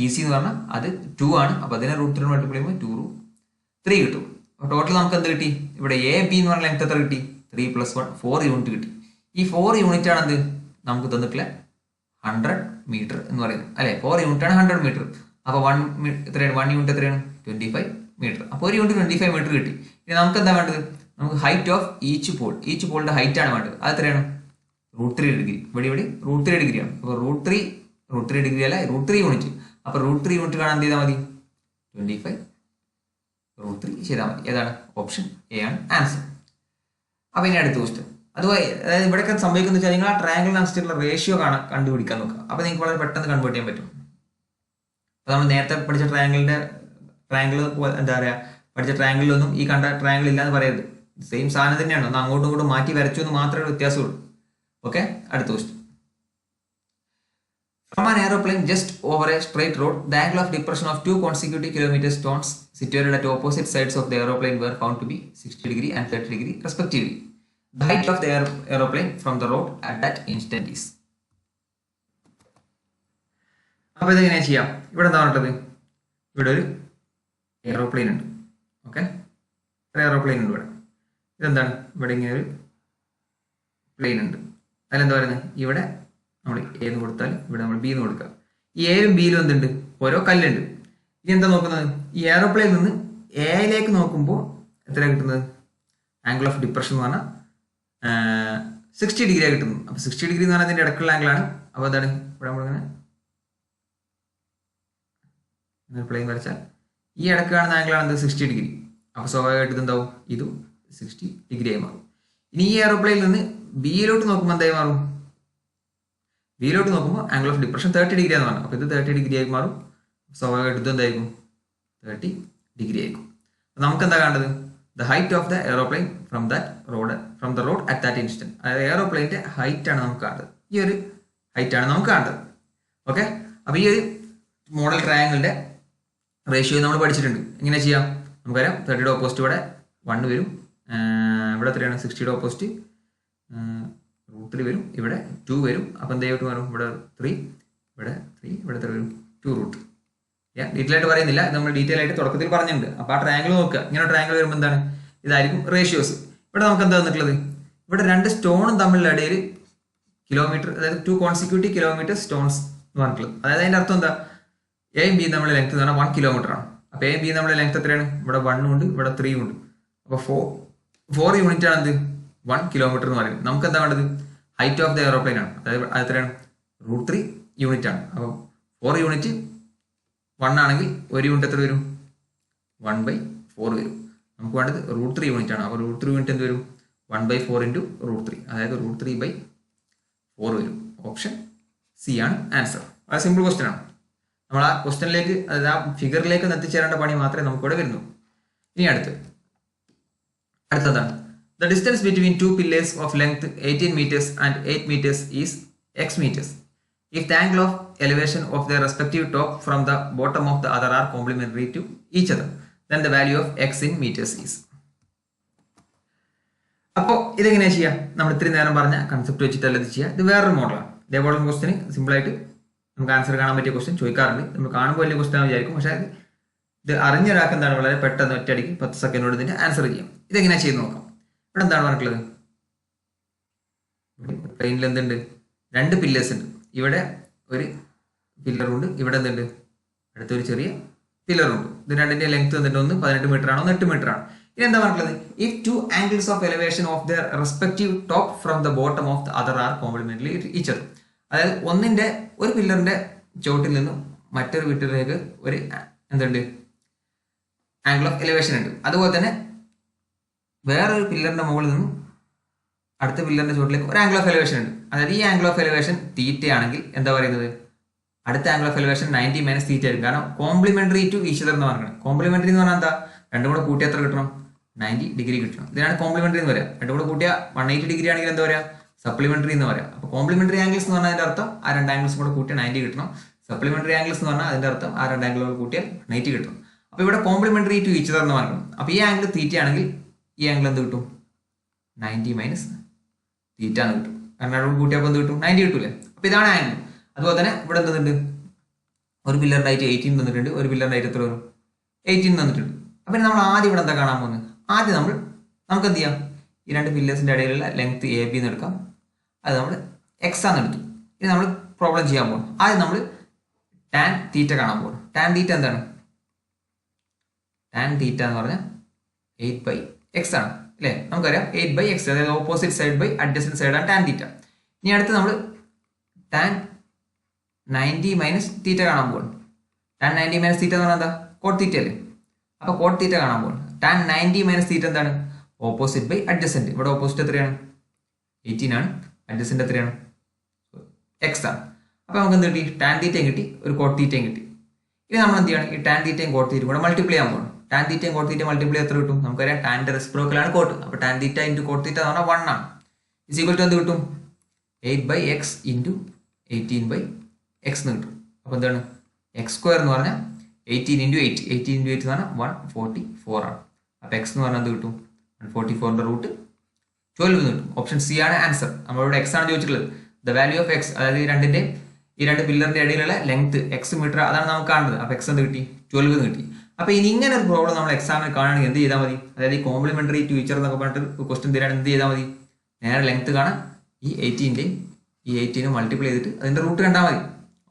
ഇ സി എന്ന് പറഞ്ഞാൽ അത് 2 ആണ്. അപ്പോൾ അതിനെ √3 കൊണ്ട് മൾട്ടിപ്ലൈ ചെയ്യുമ്പോൾ 2√3 കിട്ടും. അപ്പോൾ ടോട്ടൽ നമുക്ക് എന്ത് കിട്ടി, ഇവിടെ എ ബി എന്ന് പറഞ്ഞ ലെങ്ത് എത്ര കിട്ടി, 3 + 1 4 യൂണിറ്റ് കിട്ടി. ഈ 4 യൂണിറ്റ് ആണ് എന്ത് നമുക്ക് തന്നിട്ടുള്ള 100 മീറ്റർ എന്ന് പറയുന്നത് അല്ലെ. 4 യൂണിറ്റ് ആണ് 100 മീറ്റർ. അപ്പോൾ 1 എത്രയാണ്, 1 യൂണിറ്റ് എത്രയാണ്, 25 മീറ്റർ. അപ്പോൾ ഒരു യൂണിറ്റ് 25 മീറ്റർ കിട്ടി. ഇനി നമുക്ക് എന്താ വേണ്ടത്, നമുക്ക് ഹൈറ്റ് ഓഫ് ഈച്ച് പോളിന്റെ ഹൈറ്റ് ആണ് വേണ്ടത്. അത് എത്രയാണ്, √3 ഡിഗ്രി. ഇവിടെ √3 ഡിഗ്രിയാണ്. അപ്പോൾ √3 ഡിഗ്രി അല്ല, √3 യൂണിറ്റ്. അപ്പോൾ √3 യൂണിറ്റ് കാണാൻ എന്ത് ചെയ്താൽ മതി, 25 √3 ചെയ്താൽ മതി. ഏതാണ്, ഓപ്ഷൻ എ ആണ് ആൻസർ. അപ്പോൾ ഇനി അടുത്ത ക്വസ്റ്റ്യൻ, അതുപോലെ അതായത് ഇവിടെയൊക്കെ സംഭവിക്കുന്നത് വെച്ചാൽ നിങ്ങൾ ആ ട്രയാങ്കിളിനനുസരിച്ചുള്ള റേഷ്യോ കണ്ടുപിടിക്കാൻ നോക്കുക. അപ്പോൾ നിങ്ങൾക്ക് വളരെ പെട്ടെന്ന് കൺവേർട്ട് ചെയ്യാൻ പറ്റും. അപ്പോൾ നമ്മൾ നേരത്തെ പഠിച്ച ട്രയാങ്കിൾ എന്താ പറയുക, പഠിച്ച ട്രയാങ്കിളിലൊന്നും ഈ കണ്ട ട്രയാങ്കിൾ ഇല്ലാന്ന് പറയരുത്. സെയിം സാധനം തന്നെയാണ്, ഒന്ന് അങ്ങോട്ടും ഇങ്ങോട്ടും മാറ്റി വരച്ചു എന്ന് മാത്രമേ വ്യത്യാസമുള്ളൂ. ഓക്കെ, അടുത്ത question. From an aeroplane just over a straight road, the angle of depression of 2 consecutive kilometer stones situated at opposite sides of the aeroplane were found to be 60 degree and 30 degree respectively. The height of the aeroplane from the road at that instant is. അപ്പോൾ ഇതെങ്ങനെയാണ് ചെയ്യാം, ഇവിടെ എന്താ പറഞ്ഞത്, ഇവിടെ ഒരു aeroplane ഉണ്ട്. Okay, ഒരു എയറോപ്ലെയിൻ ഉണ്ട് ഇവിടെ. ഇതെന്താണ്, ഇവിടെ ഇങ്ങനെ ഒരു പ്ലെയിൻ ഉണ്ട്. അതിലെന്താ പറയുന്നത്, ഇവിടെ നമ്മൾ എ എന്ന് കൊടുത്താൽ ഇവിടെ നമ്മൾ ബി എന്ന് കൊടുക്കുക. ഈ എയിലും ബിയിലും എന്തുണ്ട്, ഓരോ കല്ലുണ്ട്. ഇനി എന്താ നോക്കുന്നത്, ഈ എയറോപ്ലെയിനിൽ നിന്ന് എയിലേക്ക് നോക്കുമ്പോൾ എത്രയാണ് കിട്ടുന്നത്, ആംഗിൾ ഓഫ് ഡിപ്രഷൻ എന്ന് പറഞ്ഞാൽ 60 ഡിഗ്രിയാണ് കിട്ടുന്നത്. അപ്പോൾ 60 ഡിഗ്രി എന്ന് പറഞ്ഞാൽ അതിൻ്റെ ഇടക്കുള്ള ആംഗിളാണ്. അപ്പോൾ എന്താണ്, ഇവിടെ നമ്മളിങ്ങനെ പ്ലെയിൻ വരച്ചാൽ ഈ ഇടക്ക് കാണുന്ന ആംഗിളാണ് 60 ഡിഗ്രി. അപ്പോൾ സ്വാഭാവികമായിട്ട് ഇതെന്താവും, ഇതും 60 ഡിഗ്രി ആയി മാറും. ഇനി ഈ എയറോപ്ലെയിനിൽ നിന്ന് ബിയിലോട്ട് നോക്കുമ്പോൾ എന്തായി മാറും, ബിയിലോട്ട് നോക്കുമ്പോൾ ആംഗിൾ ഓഫ് ഡിപ്രഷൻ 30 ഡിഗ്രി ആണെന്ന് പറഞ്ഞു. അപ്പോൾ ഇത് 30 ഡിഗ്രി ആയി മാറും. സ്വാഭാവികമായിട്ട് ഇത് എന്തായിരിക്കും, 30 ഡിഗ്രി ആയിരിക്കും. നമുക്ക് എന്താ കാണേണ്ടത്, the height of the aeroplane from the road at that instant. അതായത് എയറോപ്ലെയിൻ്റെ ഹൈറ്റ് ആണ് നമുക്ക് കാണേണ്ടത്. ഈ ഒരു ഹൈറ്റ് ആണ് നമുക്ക് കാണേണ്ടത്. ഓക്കെ, അപ്പോൾ ഈ ഒരു മോഡൽ ട്രയാങ്കിളിന്റെ റേഷ്യോ നമ്മൾ പഠിച്ചിട്ടുണ്ട്. എങ്ങനെ ചെയ്യാം, നമുക്കറിയാം 30യുടെ ഓപ്പോസിറ്റ് ഇവിടെ 1 വരും, ഇവിടെ എത്രയാണ് 60യുടെ ഓപ്പോസിറ്റ് √3 വരും, ഇവിടെ 2 വരും. അപ്പം എന്തായിട്ട് വരും, ഇവിടെ 3, ഇവിടെ 3, ഇവിടെ എത്ര വരും 2√3. ഡീറ്റെയിൽ ആയിട്ട് പറയുന്നില്ല, നമ്മൾ ഡീറ്റെയിൽ ആയിട്ട് തുടക്കത്തിൽ പറഞ്ഞിട്ടുണ്ട്. അപ്പോൾ ആ ട്രയാങ്കിൾ നോക്കുക, ഇങ്ങനെ ട്രയാങ്കിൾ വരുമ്പോൾ എന്താണ്, ഇതായിരിക്കും റേഷ്യോസ്. ഇവിടെ നമുക്ക് എന്താ തന്നിട്ടുള്ളത്, ഇവിടെ 2 സ്റ്റോണും തമ്മിലുള്ള ഇടയിൽ കിലോമീറ്റർ, അതായത് 2 കോൺസിക്യൂട്ടീവ് കിലോമീറ്റർ സ്റ്റോൺസ് എന്ന് പറഞ്ഞിട്ടുള്ളത്. അതായത് അതിൻ്റെ അർത്ഥം എന്താ, എയും ബിയും തമ്മിലുള്ള ലെങ്ത് എന്ന് പറഞ്ഞാൽ 1 കിലോമീറ്റർ ആണ്. അപ്പോൾ എയും ബിയും തമ്മിലുള്ള ലെങ്ത് എത്രയാണ്, ഇവിടെ 1 ഉണ്ട്, ഇവിടെ 3 ഉണ്ട്. അപ്പോൾ 4 യൂണിറ്റ് ആണ് എന്ത്, 1 കിലോമീറ്റർ എന്ന് പറയുന്നത്. നമുക്ക് എന്താ വേണ്ടത്, ഹൈറ്റ് ഓഫ് ദ എയറോപ്ലെയിൻ ആണ്. അതായത് അത് എത്രയാണ്, √3 യൂണിറ്റ് ആണ്. അപ്പോൾ 4 യൂണിറ്റ് 1 ആണെങ്കിൽ 1 യൂണിറ്റ് എത്ര വരും, 1/4 വരും. നമുക്ക് വേണ്ടത് √3 യൂണിറ്റ് ആണ്. അപ്പോൾ √3 യൂണിറ്റ് എന്ത് വരും, 1/4 × √3, അതായത് √3/4 വരും. ഓപ്ഷൻ സി ആണ് ആൻസർ. വളരെ സിമ്പിൾ ക്വസ്റ്റ്യൻ ആണ്. നമ്മൾ ആ ക്വസ്റ്റ്യനിലേക്ക്, അതായത് ആ ഫിഗറിലേക്ക് എത്തിച്ചേരേണ്ട പണി മാത്രമേ നമുക്കിവിടെ വരുന്നു. ഇനി അടുത്തതാണ്, the distance between 2 pillars of length 18 meters and 8 meters is x meters. If the angle of elevation of their respective top from the bottom of the other are complementary to each other, then the value of x in meters is. അപ്പോൾ ഇതെങ്ങനെയാണ് ചെയ്യുക, നമ്മൾ ഇത്രയും നേരം പറഞ്ഞ concept വെച്ചിട്ടല്ല ഇത് ചെയ്യുക. ഇത് വേറൊരു മോഡലാണ്. ഇതേപോലെ ക്വസ്റ്റ്യന് സിമ്പിളായിട്ട് നമുക്ക് ആൻസർ കാണാൻ പറ്റിയ ക്വസ്റ്റ്യൻ ചോദിക്കാറുണ്ട്. നമ്മൾ കാണുമ്പോൾ വലിയ ക്വസ്റ്റ്യൻ വിചാരിക്കും, പക്ഷേ ഇത് അറിഞ്ഞൊരാൾക്ക് എന്താണ് വളരെ പെട്ടെന്ന് ഒറ്റയടിക്ക് 10 സെക്കൻഡോട് ഇതിന്റെ ആൻസർ ചെയ്യാം. ഇതെങ്ങനെയാണ് ചെയ്ത് നോക്കാം. ഇവിടെ എന്താണ് പറഞ്ഞിട്ടുള്ളത്, പ്ലെയിനിൽ എന്തുണ്ട്, 2 പില്ലേഴ്സ് ഉണ്ട്. ഇവിടെ ഒരു പില്ലറുണ്ട്, ഇവിടെ എന്തുണ്ട്, അടുത്തൊരു ചെറിയ പില്ലറുണ്ട്. ഇത് രണ്ടിന്റെ ലെങ്ത് വന്നിട്ട് ഒന്ന് 18 മീറ്റർ ആണോ 8 മീറ്റർ ആണ്. ഇനി എന്താ പറഞ്ഞിട്ടുള്ളത്, if 2 angles of elevation of their respective top from the bottom of the other are complementary to each other. അതായത് ഒരു പില്ലറിന്റെ ചുവട്ടിൽ നിന്നും മറ്റൊരു പില്ലറിലേക്ക് ഒരു എന്തുണ്ട്, ആംഗിൾ ഓഫ് എലിവേഷൻ ഉണ്ട്. അതുപോലെ തന്നെ വേറൊരു പില്ലറിന്റെ മുകളിൽ നിന്നും അടുത്ത പില്ലറിന്റെ ചുവട്ടിലേക്ക് ഒരു ആംഗിൾ ഓഫ് എലിവേഷൻ ഉണ്ട്. അതായത് ഈ ആംഗിൾ ഓഫ് എലിവേഷൻ തീറ്റ ആണെങ്കിൽ എന്താ പറയുന്നത്, അടുത്ത angle of elevation 90 minus theta ആയിരിക്കും. കാരണം കോംപ്ലിമെന്ററി ടു ഈച്ച് അതർ എന്ന് പറഞ്ഞത്. കോംപ്ലിമെന്ററി എന്ന് പറഞ്ഞാൽ എന്താ, രണ്ടും കൂടെ കൂട്ടി എത്ര കിട്ടണം, 90 ഡിഗ്രി കിട്ടണം. ഇതിനാണ് കോംപ്ലിമെന്ററി എന്ന് പറയാം. രണ്ടും കൂടെ കൂട്ടിയ 180 ഡിഗ്രി ആണെങ്കിൽ എന്താ പറയാ, സപ്ലിമെന്ററി എന്ന് പറയാം. അപ്പോൾ കോംപ്ലിമെന്ററി ആംഗിൾസ് എന്ന് പറഞ്ഞാൽ അതിന്റെ അർത്ഥം ആ രണ്ട് ആംഗിൾസും കൂടെ കൂട്ടിയാൽ 90 കിട്ടണം. സപ്ലിമെന്ററി ആംഗിൾസ് എന്ന് പറഞ്ഞാൽ അതിന്റെ അർത്ഥം ആ രണ്ട് ആംഗിളുകൾ കൂട്ടിയാൽ 90 കിട്ടണം. അപ്പോൾ ഇവിടെ കോംപ്ലിമെന്ററി ടു ഈച്ച് അതർ എന്ന് പറയണം. അപ്പോൾ ഈ ആംഗിൾ തീറ്റ ആണെങ്കിൽ ഈ ആംഗിൾ എന്ത് കിട്ടും, 90 മൈനസ് തീറ്റ എന്ന് കിട്ടും. കാരണം രണ്ടും കൂട്ടിയപ്പോൾ എന്ത് കിട്ടും, 90 കിട്ടൂലേ. അപ്പോൾ ഇതാണ് ആംഗിൾ. അതുപോലെ തന്നെ ഇവിടെ എന്തുണ്ട്, ഒരു പില്ലറിന്റെ ഹൈറ്റ് 18 തന്നിട്ടുണ്ട്, ഒരു പില്ലറിന്റെ ഹൈറ്റ് എത്ര വരും, 18 തന്നിട്ടുണ്ട്. അപ്പം നമ്മൾ ആദ്യം ഇവിടെ എന്താ കാണാൻ പോകുന്നത്, ആദ്യം നമുക്ക് എന്ത് ചെയ്യാം, ഈ രണ്ട് പില്ലേഴ്സിന്റെ ഇടയിലുള്ള ലെങ്ത് എ ബി എന്ന് എടുക്കാം. അത് നമ്മൾ എക്സ് ആണെന്ന് എടുത്തു. ഇനി നമ്മൾ പ്രോബ്ലം ചെയ്യാൻ പോകും. ആദ്യം നമ്മൾ ടാൻ തീറ്റ കാണാൻ പോകും. ടാൻ തീറ്റ എന്താണ്, ടാൻ തീറ്റ എന്ന് പറഞ്ഞാൽ 8/x ആണ് അല്ലേ. നമുക്കറിയാം 8/x, അതായത് opposite side by adjacent side ആണ് ടാൻ തീറ്റ. ഇനി അടുത്ത് നമ്മൾ ടാൻ 90 മൈനസ് തീറ്റ കാണാൻ പോകും. ടാൻ 90 മൈനസ് തീറ്റ എന്ന് പറഞ്ഞാൽ എന്താ, കോട്ട് തീറ്റ അല്ലേ. അപ്പോൾ കോട്ട് തീറ്റ കാണാൻ പോകും. ടാൻ 90 മൈനസ് തീറ്റ എന്താണ്, ഓപ്പോസിറ്റ് ബൈ അഡ്ജസന്റ്. ഇവിടെ ഓപ്പോസിറ്റ് എത്രയാണ്, 18 ആണ്. അഡ്ജസന്റ് എത്രയാണ്, x ആണ്. അപ്പോൾ നമുക്ക് എന്ത് കിട്ടി, ടാൻ തീറ്റയും കിട്ടി, ഒരു കോട്ട് തീറ്റയും കിട്ടി. ഇനി നമ്മൾ എന്ത് ചെയ്യണം, ഈ ടാൻ തീറ്റയും കോട്ട് തീറ്റയും കൂടെ മൾട്ടിപ്ലൈ ചെയ്യാൻ പോകും. ടാൻ തീറ്റയും കോട്ട് തീറ്റയും മൾട്ടിപ്ലൈ എത്ര കിട്ടും, നമുക്കറിയാം ടാൻ്റെ റെസിപ്രോക്കലാണ് കോട്ട്. അപ്പോൾ ടാൻ തീറ്റ ഇൻറ്റു കോട്ട് തീറ്റ എന്ന് പറഞ്ഞാൽ 1 ആണ്. ഇസ് ഈക്വൽ ടു എന്ത് കിട്ടും, 8/x ഇൻറ്റു 18/x എന്ന് കിട്ടും. അപ്പോൾ എന്താണ്, x² എന്ന് പറഞ്ഞാൽ 18 ഇൻറ്റു 8, 18 ഇൻറ്റു 8 എന്ന് പറഞ്ഞാൽ 144 ആണ്. അപ്പോൾ x എന്ന് പറഞ്ഞാൽ എന്ത് കിട്ടും, 144ന്റെ റൂട്ട് 12 എന്ന് കിട്ടും. ഓപ്ഷൻ സി ആണ് ആൻസർ. നമ്മളിവിടെ x ആണ് ചോദിച്ചിട്ടുള്ളത്. ദ വാല്യൂ ഓഫ് x, അതായത് ഈ രണ്ട് പില്ലറിന്റെ ഇടയിലുള്ള ലെങ്ത് x മീറ്റർ, അതാണ് നമുക്ക് കാണുന്നത്. അപ്പോൾ x എന്ത് കിട്ടി, 12 എന്ന് കിട്ടി. അപ്പോൾ ഇനി ഇങ്ങനെ ഒരു പ്രോബ്ലം നമ്മൾ എക്സാമിൽ കാണുകയാണെങ്കിൽ എന്ത് ചെയ്താൽ മതി, അതായത് ഈ കോംപ്ലിമെന്ററി ടു ഈച്ച് എന്നൊക്കെ പറഞ്ഞിട്ട് ക്വസ്റ്റ്യൻ തരാൻ എന്ത് ചെയ്താൽ മതി, നേരെ ലെങ്ത് കാണാൻ ഈ 18ന്റെയും ഈ 18 മൾട്ടിപ്ലൈ ചെയ്തിട്ട് അതിന്റെ റൂട്ട് കണ്ടാൽ മതി.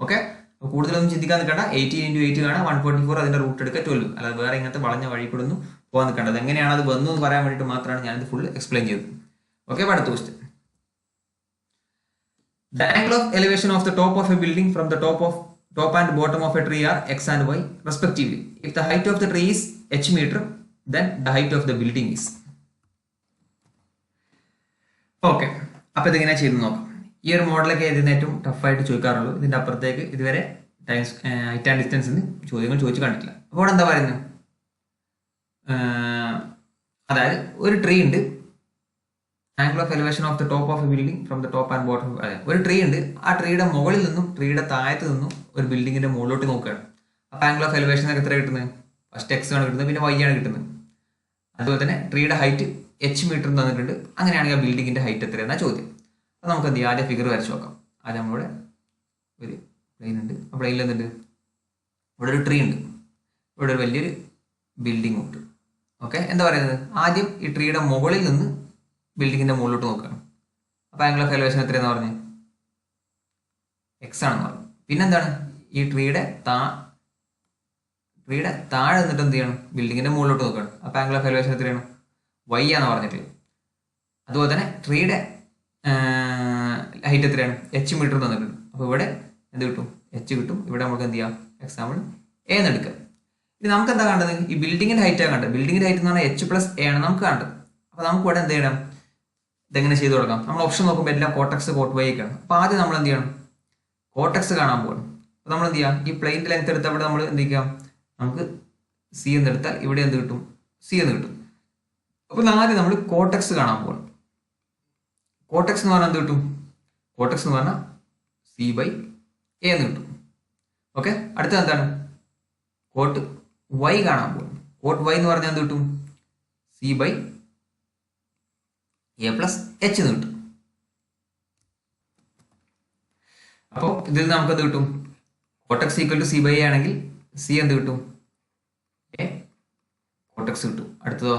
ഓക്കെ, അപ്പോൾ കൂടുതലൊന്നും ചിന്തിക്കാൻ നിൽക്കണ്ട. 18 ഇൻറ്റു 8 കാണാൻ 144, അതിന്റെ റൂട്ട് എടുക്കുക 12. അല്ലാതെ വേറെ ഇങ്ങനത്തെ വളഞ്ഞ വഴി കൂടെ ഒന്നും പോകാൻ നിൽക്കേണ്ടത്. എങ്ങനെയാണ് അത് വന്നു എന്ന് പറയാൻ വേണ്ടിയിട്ട് മാത്രമാണ് ഞാനിത് ഫുൾ എക്സ്പ്ലെയിൻ ചെയ്തത്. ഓക്കെ, അടുത്ത question. The angle of elevation of the top of a building from the top and bottom of a tree are x and y respectively. If the height of the tree is h meter, then the height of the building is. Okay, അപ്പോൾ ഇതിങ്ങനെ ചെയ്ത് നോക്കാം. ഈ ഒരു മോഡലൊക്കെ ഇതിന് ഏറ്റവും ടഫായിട്ട് ചോദിക്കാറുള്ളൂ. ഇതിന്റെ അപ്പുറത്തേക്ക് ഇതുവരെ ഹൈറ്റ് ആൻഡ് ഡിസ്റ്റൻസിന് ചോദ്യങ്ങൾ ചോദിച്ചു കണ്ടിട്ടില്ല. അപ്പോൾ ഇവിടെ എന്താ പറയുന്നത്, അതായത് ഒരു ട്രീ ഉണ്ട്, angle of elevation of the top of A building from the top and bottom. അതെ, ഒരു ട്രീ ഉണ്ട്, ആ ട്രീയുടെ മുകളിൽ നിന്നും ട്രീയുടെ താഴത്ത് നിന്നും ഒരു ബിൽഡിങ്ങിന്റെ മുകളിലോട്ട് നോക്കുകയാണ്. അപ്പോൾ ആംഗിൾ ഓഫ് എലിവേഷൻ എത്ര കിട്ടുന്നത്, ഫസ്റ്റ് x ആണ് കിട്ടുന്നത്, പിന്നെ y ആണ് കിട്ടുന്നത്. അതുപോലെ തന്നെ ട്രീയുടെ ഹൈറ്റ് h മീറ്റർ തന്നിട്ടുണ്ട്. അങ്ങനെയാണെങ്കിൽ ആ ബിൽഡിങ്ങിന്റെ ഹൈറ്റ് എത്രയെന്നാ ചോദ്യം. അപ്പോൾ നമുക്ക് എന്ത് ചെയ്യാം, ആദ്യം ഫിഗർ വരച്ച് നോക്കാം. ആദ്യം നമ്മളിവിടെ ഒരു പ്ലെയിൻ ഉണ്ട്. ആ പ്ലെയിനിൽ എന്തുണ്ട്, ഇവിടെ ഒരു ട്രീ ഉണ്ട്, ഇവിടെ ഒരു വലിയൊരു ബിൽഡിംഗ് ഉണ്ട്. ഓക്കെ, എന്താ പറയുന്നത്, ആദ്യം ഈ ട്രീയുടെ മുകളിൽ നിന്ന് ബിൽഡിങ്ങിന്റെ മുകളിലോട്ട് നോക്കുകയാണ്. അപ്പോൾ ആംഗിൾ ഓഫ് എലിവേഷൻ എത്രയെന്ന് പറഞ്ഞ്, x ആണെന്ന് പറഞ്ഞു. പിന്നെന്താണ്, ഈ ട്രീയുടെ താഴെ നിന്നിട്ട് എന്ത് ചെയ്യണം, ബിൽഡിങ്ങിന്റെ മുകളിലോട്ട് നോക്കുകയാണ്. അപ്പോൾ ആംഗിൾ ഓഫ് എലിവേഷൻ എത്രയാണ്, y ആണ് പറഞ്ഞിട്ടുള്ളത്. അതുപോലെ തന്നെ ട്രീയുടെ ഹൈറ്റ് എത്രയാണ്, h മീറ്റർ തന്നിട്ടുണ്ട്. അപ്പോൾ ഇവിടെ എന്ത് കിട്ടും, h കിട്ടും. ഇവിടെ നമുക്ക് എന്ത് ചെയ്യാം, എക്സാമ്പിൾ a എന്ന് എടുക്കാം. ഇനി നമുക്ക് എന്താ കണ്ടത്, ഈ ബിൽഡിങ്ങിന്റെ ഹൈറ്റ് ആണ് കണ്ടത്. ബിൽഡിങ്ങിന്റെ ഹൈറ്റ് എന്ന് പറഞ്ഞാൽ h+a ആണ് നമുക്ക് കണ്ടത്. അപ്പോൾ നമുക്ക് ഇവിടെ എന്ത് ചെയ്യണം, ഇതെങ്ങനെ ചെയ്ത് കൊടുക്കാം. നമ്മൾ ഓപ്ഷൻ നോക്കുമ്പോൾ എല്ലാം കോട്ടക്സ് കോട്ട് വൈ ഒക്കെയാണ്. അപ്പോൾ ആദ്യം നമ്മൾ എന്ത് ചെയ്യണം, കോട്ടക്സ് കാണാൻ പോകണം. അപ്പോൾ നമ്മൾ എന്ത് ചെയ്യാം, ഈ പ്ലെയിൻ്റെ ലെങ്ത് എടുത്താൽ ഇവിടെ നമ്മൾ എന്ത് ചെയ്യാം, നമുക്ക് സി എന്ന് എടുത്താൽ ഇവിടെ എന്ത് കിട്ടും, സി എന്ന് കിട്ടും. അപ്പോൾ ആദ്യം നമ്മൾ കോട്ടക്സ് കാണാൻ പോകണം. കോട്ടക്സ് എന്ന് പറഞ്ഞാൽ എന്ത് കിട്ടും, കോട്ടക്സ് എന്ന് പറഞ്ഞാൽ c/a എന്ന് കിട്ടും. ഓക്കെ, അടുത്തത് എന്താണ്, കോട്ട് y കാണാൻ പോകും. കോട്ട് y എന്ന് പറഞ്ഞാൽ എന്ത് കിട്ടും, c/a + h എന്ന് കിട്ടും. അപ്പോൾ ഇതിൽ നിന്ന് നമുക്ക് എന്ത് കിട്ടും, കോട്ടക്സ് ഈക്വൽ ടു c/a ആണെങ്കിൽ c എന്ത് കിട്ടും, a കോട്ടക്സ് കിട്ടും. അടുത്തതോ,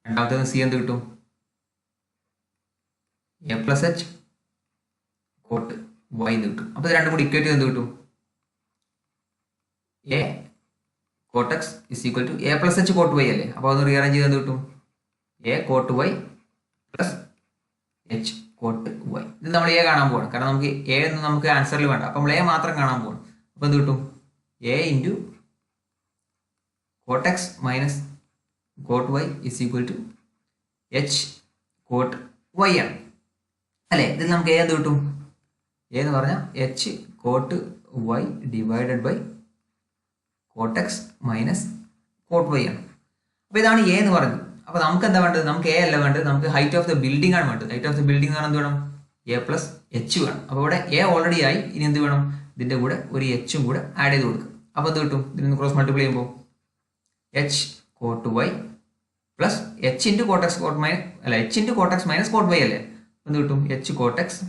രണ്ടാമത്തേത് c എന്ത് കിട്ടും, a + h കോട്ട് y എന്ന് കിട്ടും. അപ്പോൾ ഇത് രണ്ടും കൂടി ഇക്വേറ്റ് എന്ത് കിട്ടും, a cot x is equal to a + h cot y അല്ലേ. അപ്പോൾ അതൊന്ന് റീഅറേഞ്ച് ചെയ്ത് എന്ത് കിട്ടും, a cot y + h cot y. ഇത് നമ്മൾ a കാണാൻ പോകണം, കാരണം നമുക്ക് a എന്ന് നമുക്ക് ആൻസറിൽ വേണ്ട. അപ്പോൾ നമ്മൾ a മാത്രം കാണാൻ പോകണം. അപ്പോൾ എന്ത് കിട്ടും, a × cot X minus cot Y is equal to H cot Y ആണ് അല്ലേ. ഇതിൽ നമുക്ക് എന്ത് കിട്ടും? എന്ന് പറഞ്ഞാൽ H cot Y divided by cot X minus cot Y ആണ്. അപ്പോൾ ഇതാണ് എ എന്ന് പറഞ്ഞത്. അപ്പോൾ നമുക്ക് എന്താ വേണ്ടത്? നമുക്ക് എ അല്ല വേണ്ടത്, നമുക്ക് ഹൈറ്റ് ഓഫ് ദ ബിൽഡിംഗ് ആണ് വേണ്ടത്. ഹൈറ്റ് ഓഫ് ദ ബിൽഡിംഗ് എന്ന് പറഞ്ഞാൽ എന്ത് വേണം? എ പ്ലസ് എച്ച് വേണം. അപ്പോൾ ഇവിടെ എ ഓൾറെഡി ആയി, ഇനി എന്ത് വേണം? ഇതിൻ്റെ കൂടെ ഒരു എച്ചും കൂടെ ആഡ് ചെയ്ത് കൊടുക്കുക. അപ്പോൾ എന്ത് കിട്ടും? ഇതിന് ക്രോസ് മൾട്ടിപ്ലൈ ചെയ്യുമ്പോൾ H cot Y plus H into cot X cot minus അല്ല H into cot X minus cot Y അല്ലേ. എന്ത് കിട്ടും? H cot X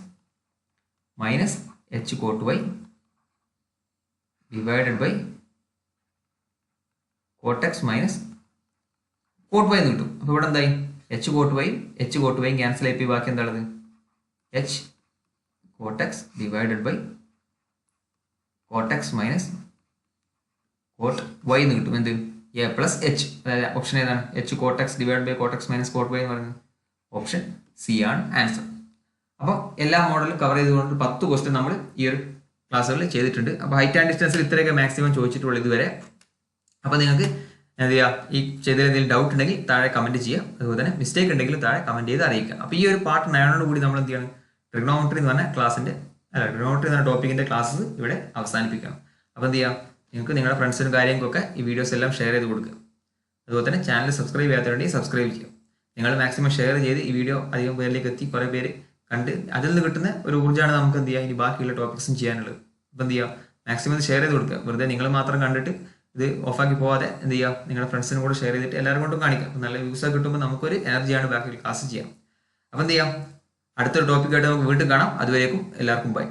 minus H cot Y divided by cot X minus cot Y എന്ന് കിട്ടും. അപ്പോൾ ഇവിടെ എന്തായി? H coat വൈയും cancel ആയി, ബാക്കി എന്താണത്? H cot X divided by cot X minus cot Y എന്ന് കിട്ടും. എന്ത്? A plus H. ഓപ്ഷൻ ഏതാണ്? H cot X divide by cot X minus cot Y എന്ന് പറയുന്നത് ഓപ്ഷൻ സി ആണ് ആൻസർ. അപ്പോൾ എല്ലാ മോഡലും കവർ ചെയ്തുകൊണ്ട് 10 ക്വസ്റ്റ്യൻ നമ്മൾ ഈ ഒരു ക്ലാസ്സുകളിൽ ചെയ്തിട്ടുണ്ട്. അപ്പോൾ ഹൈറ്റ് ആൻഡ് ഡിസ്റ്റൻസിൽ ഇത്രയൊക്കെ മാക്സിമം ചോദിച്ചിട്ടുള്ളൂ ഇതുവരെ. അപ്പോൾ നിങ്ങൾക്ക് എന്ത് ചെയ്യുക? ഈ ചെയ്തതിൽ എന്തെങ്കിലും ഡൗട്ട് ഉണ്ടെങ്കിൽ താഴെ കമൻറ്റ് ചെയ്യുക. അതുപോലെ തന്നെ മിസ്റ്റേക്ക് ഉണ്ടെങ്കിൽ താഴെ കമൻറ്റ് ചെയ്ത് അറിയിക്കുക. അപ്പോൾ ഈ ഒരു പാർട്ട് 9 കൂടി നമ്മൾ എന്ത് ചെയ്യണം? ട്രിഗ്നോമെട്രി എന്ന് പറഞ്ഞ ട്രിഗ്നോമെട്രി എന്ന ടോപ്പിക്കിൻ്റെ ക്ലാസ്സസ് ഇവിടെ അവസാനിപ്പിക്കണം. അപ്പോൾ എന്ത് ചെയ്യാം? നിങ്ങൾക്ക് നിങ്ങളുടെ ഫ്രണ്ട്സിനും കാര്യങ്ങൾക്കൊക്കെ ഈ വീഡിയോസ് എല്ലാം ഷെയർ ചെയ്ത് കൊടുക്കുക. അതുപോലെ തന്നെ ചാനൽ സബ്സ്ക്രൈബ് ചെയ്യാത്തവരുണ്ടെങ്കിൽ സബ്സ്ക്രൈബ് ചെയ്യുക. നിങ്ങൾ മാക്സിമം ഷെയർ ചെയ്ത് ഈ വീഡിയോ അധികം പേരിലേക്ക് എത്തി കുറേ പേര് കണ്ട് അതിൽ നിന്ന് കിട്ടുന്ന ഒരു ഊർജ്ജമാണ് നമുക്ക് എന്ത് ചെയ്യുക ഇനി ബാക്കിയുള്ള ടോപ്പിക്സും ചെയ്യാനുള്ളത്. അപ്പോൾ എന്ത് ചെയ്യുക? മാക്സിമം ഇത് ഷെയർ ചെയ്ത് കൊടുക്കുക. വെറുതെ നിങ്ങൾ മാത്രം കണ്ടിട്ട് ഇത് ഓഫാക്കി പോകാതെ എന്ത് ചെയ്യുക? നിങ്ങളുടെ ഫ്രണ്ട്സിനും കൂടെ ഷെയർ ചെയ്തിട്ട് എല്ലാവരും കൊണ്ടും കാണിക്കാം. നല്ല വ്യൂസ് കിട്ടുമ്പോൾ നമുക്കൊരു എനർജിയാണ് ബാക്കി ക്ലാസ് ചെയ്യാം. അപ്പോൾ എന്ത് ചെയ്യാം? അടുത്തൊരു ടോപ്പിക്കായിട്ട് നമുക്ക് വീണ്ടും കാണാം. അതുവരേക്കും എല്ലാവർക്കും ബൈ.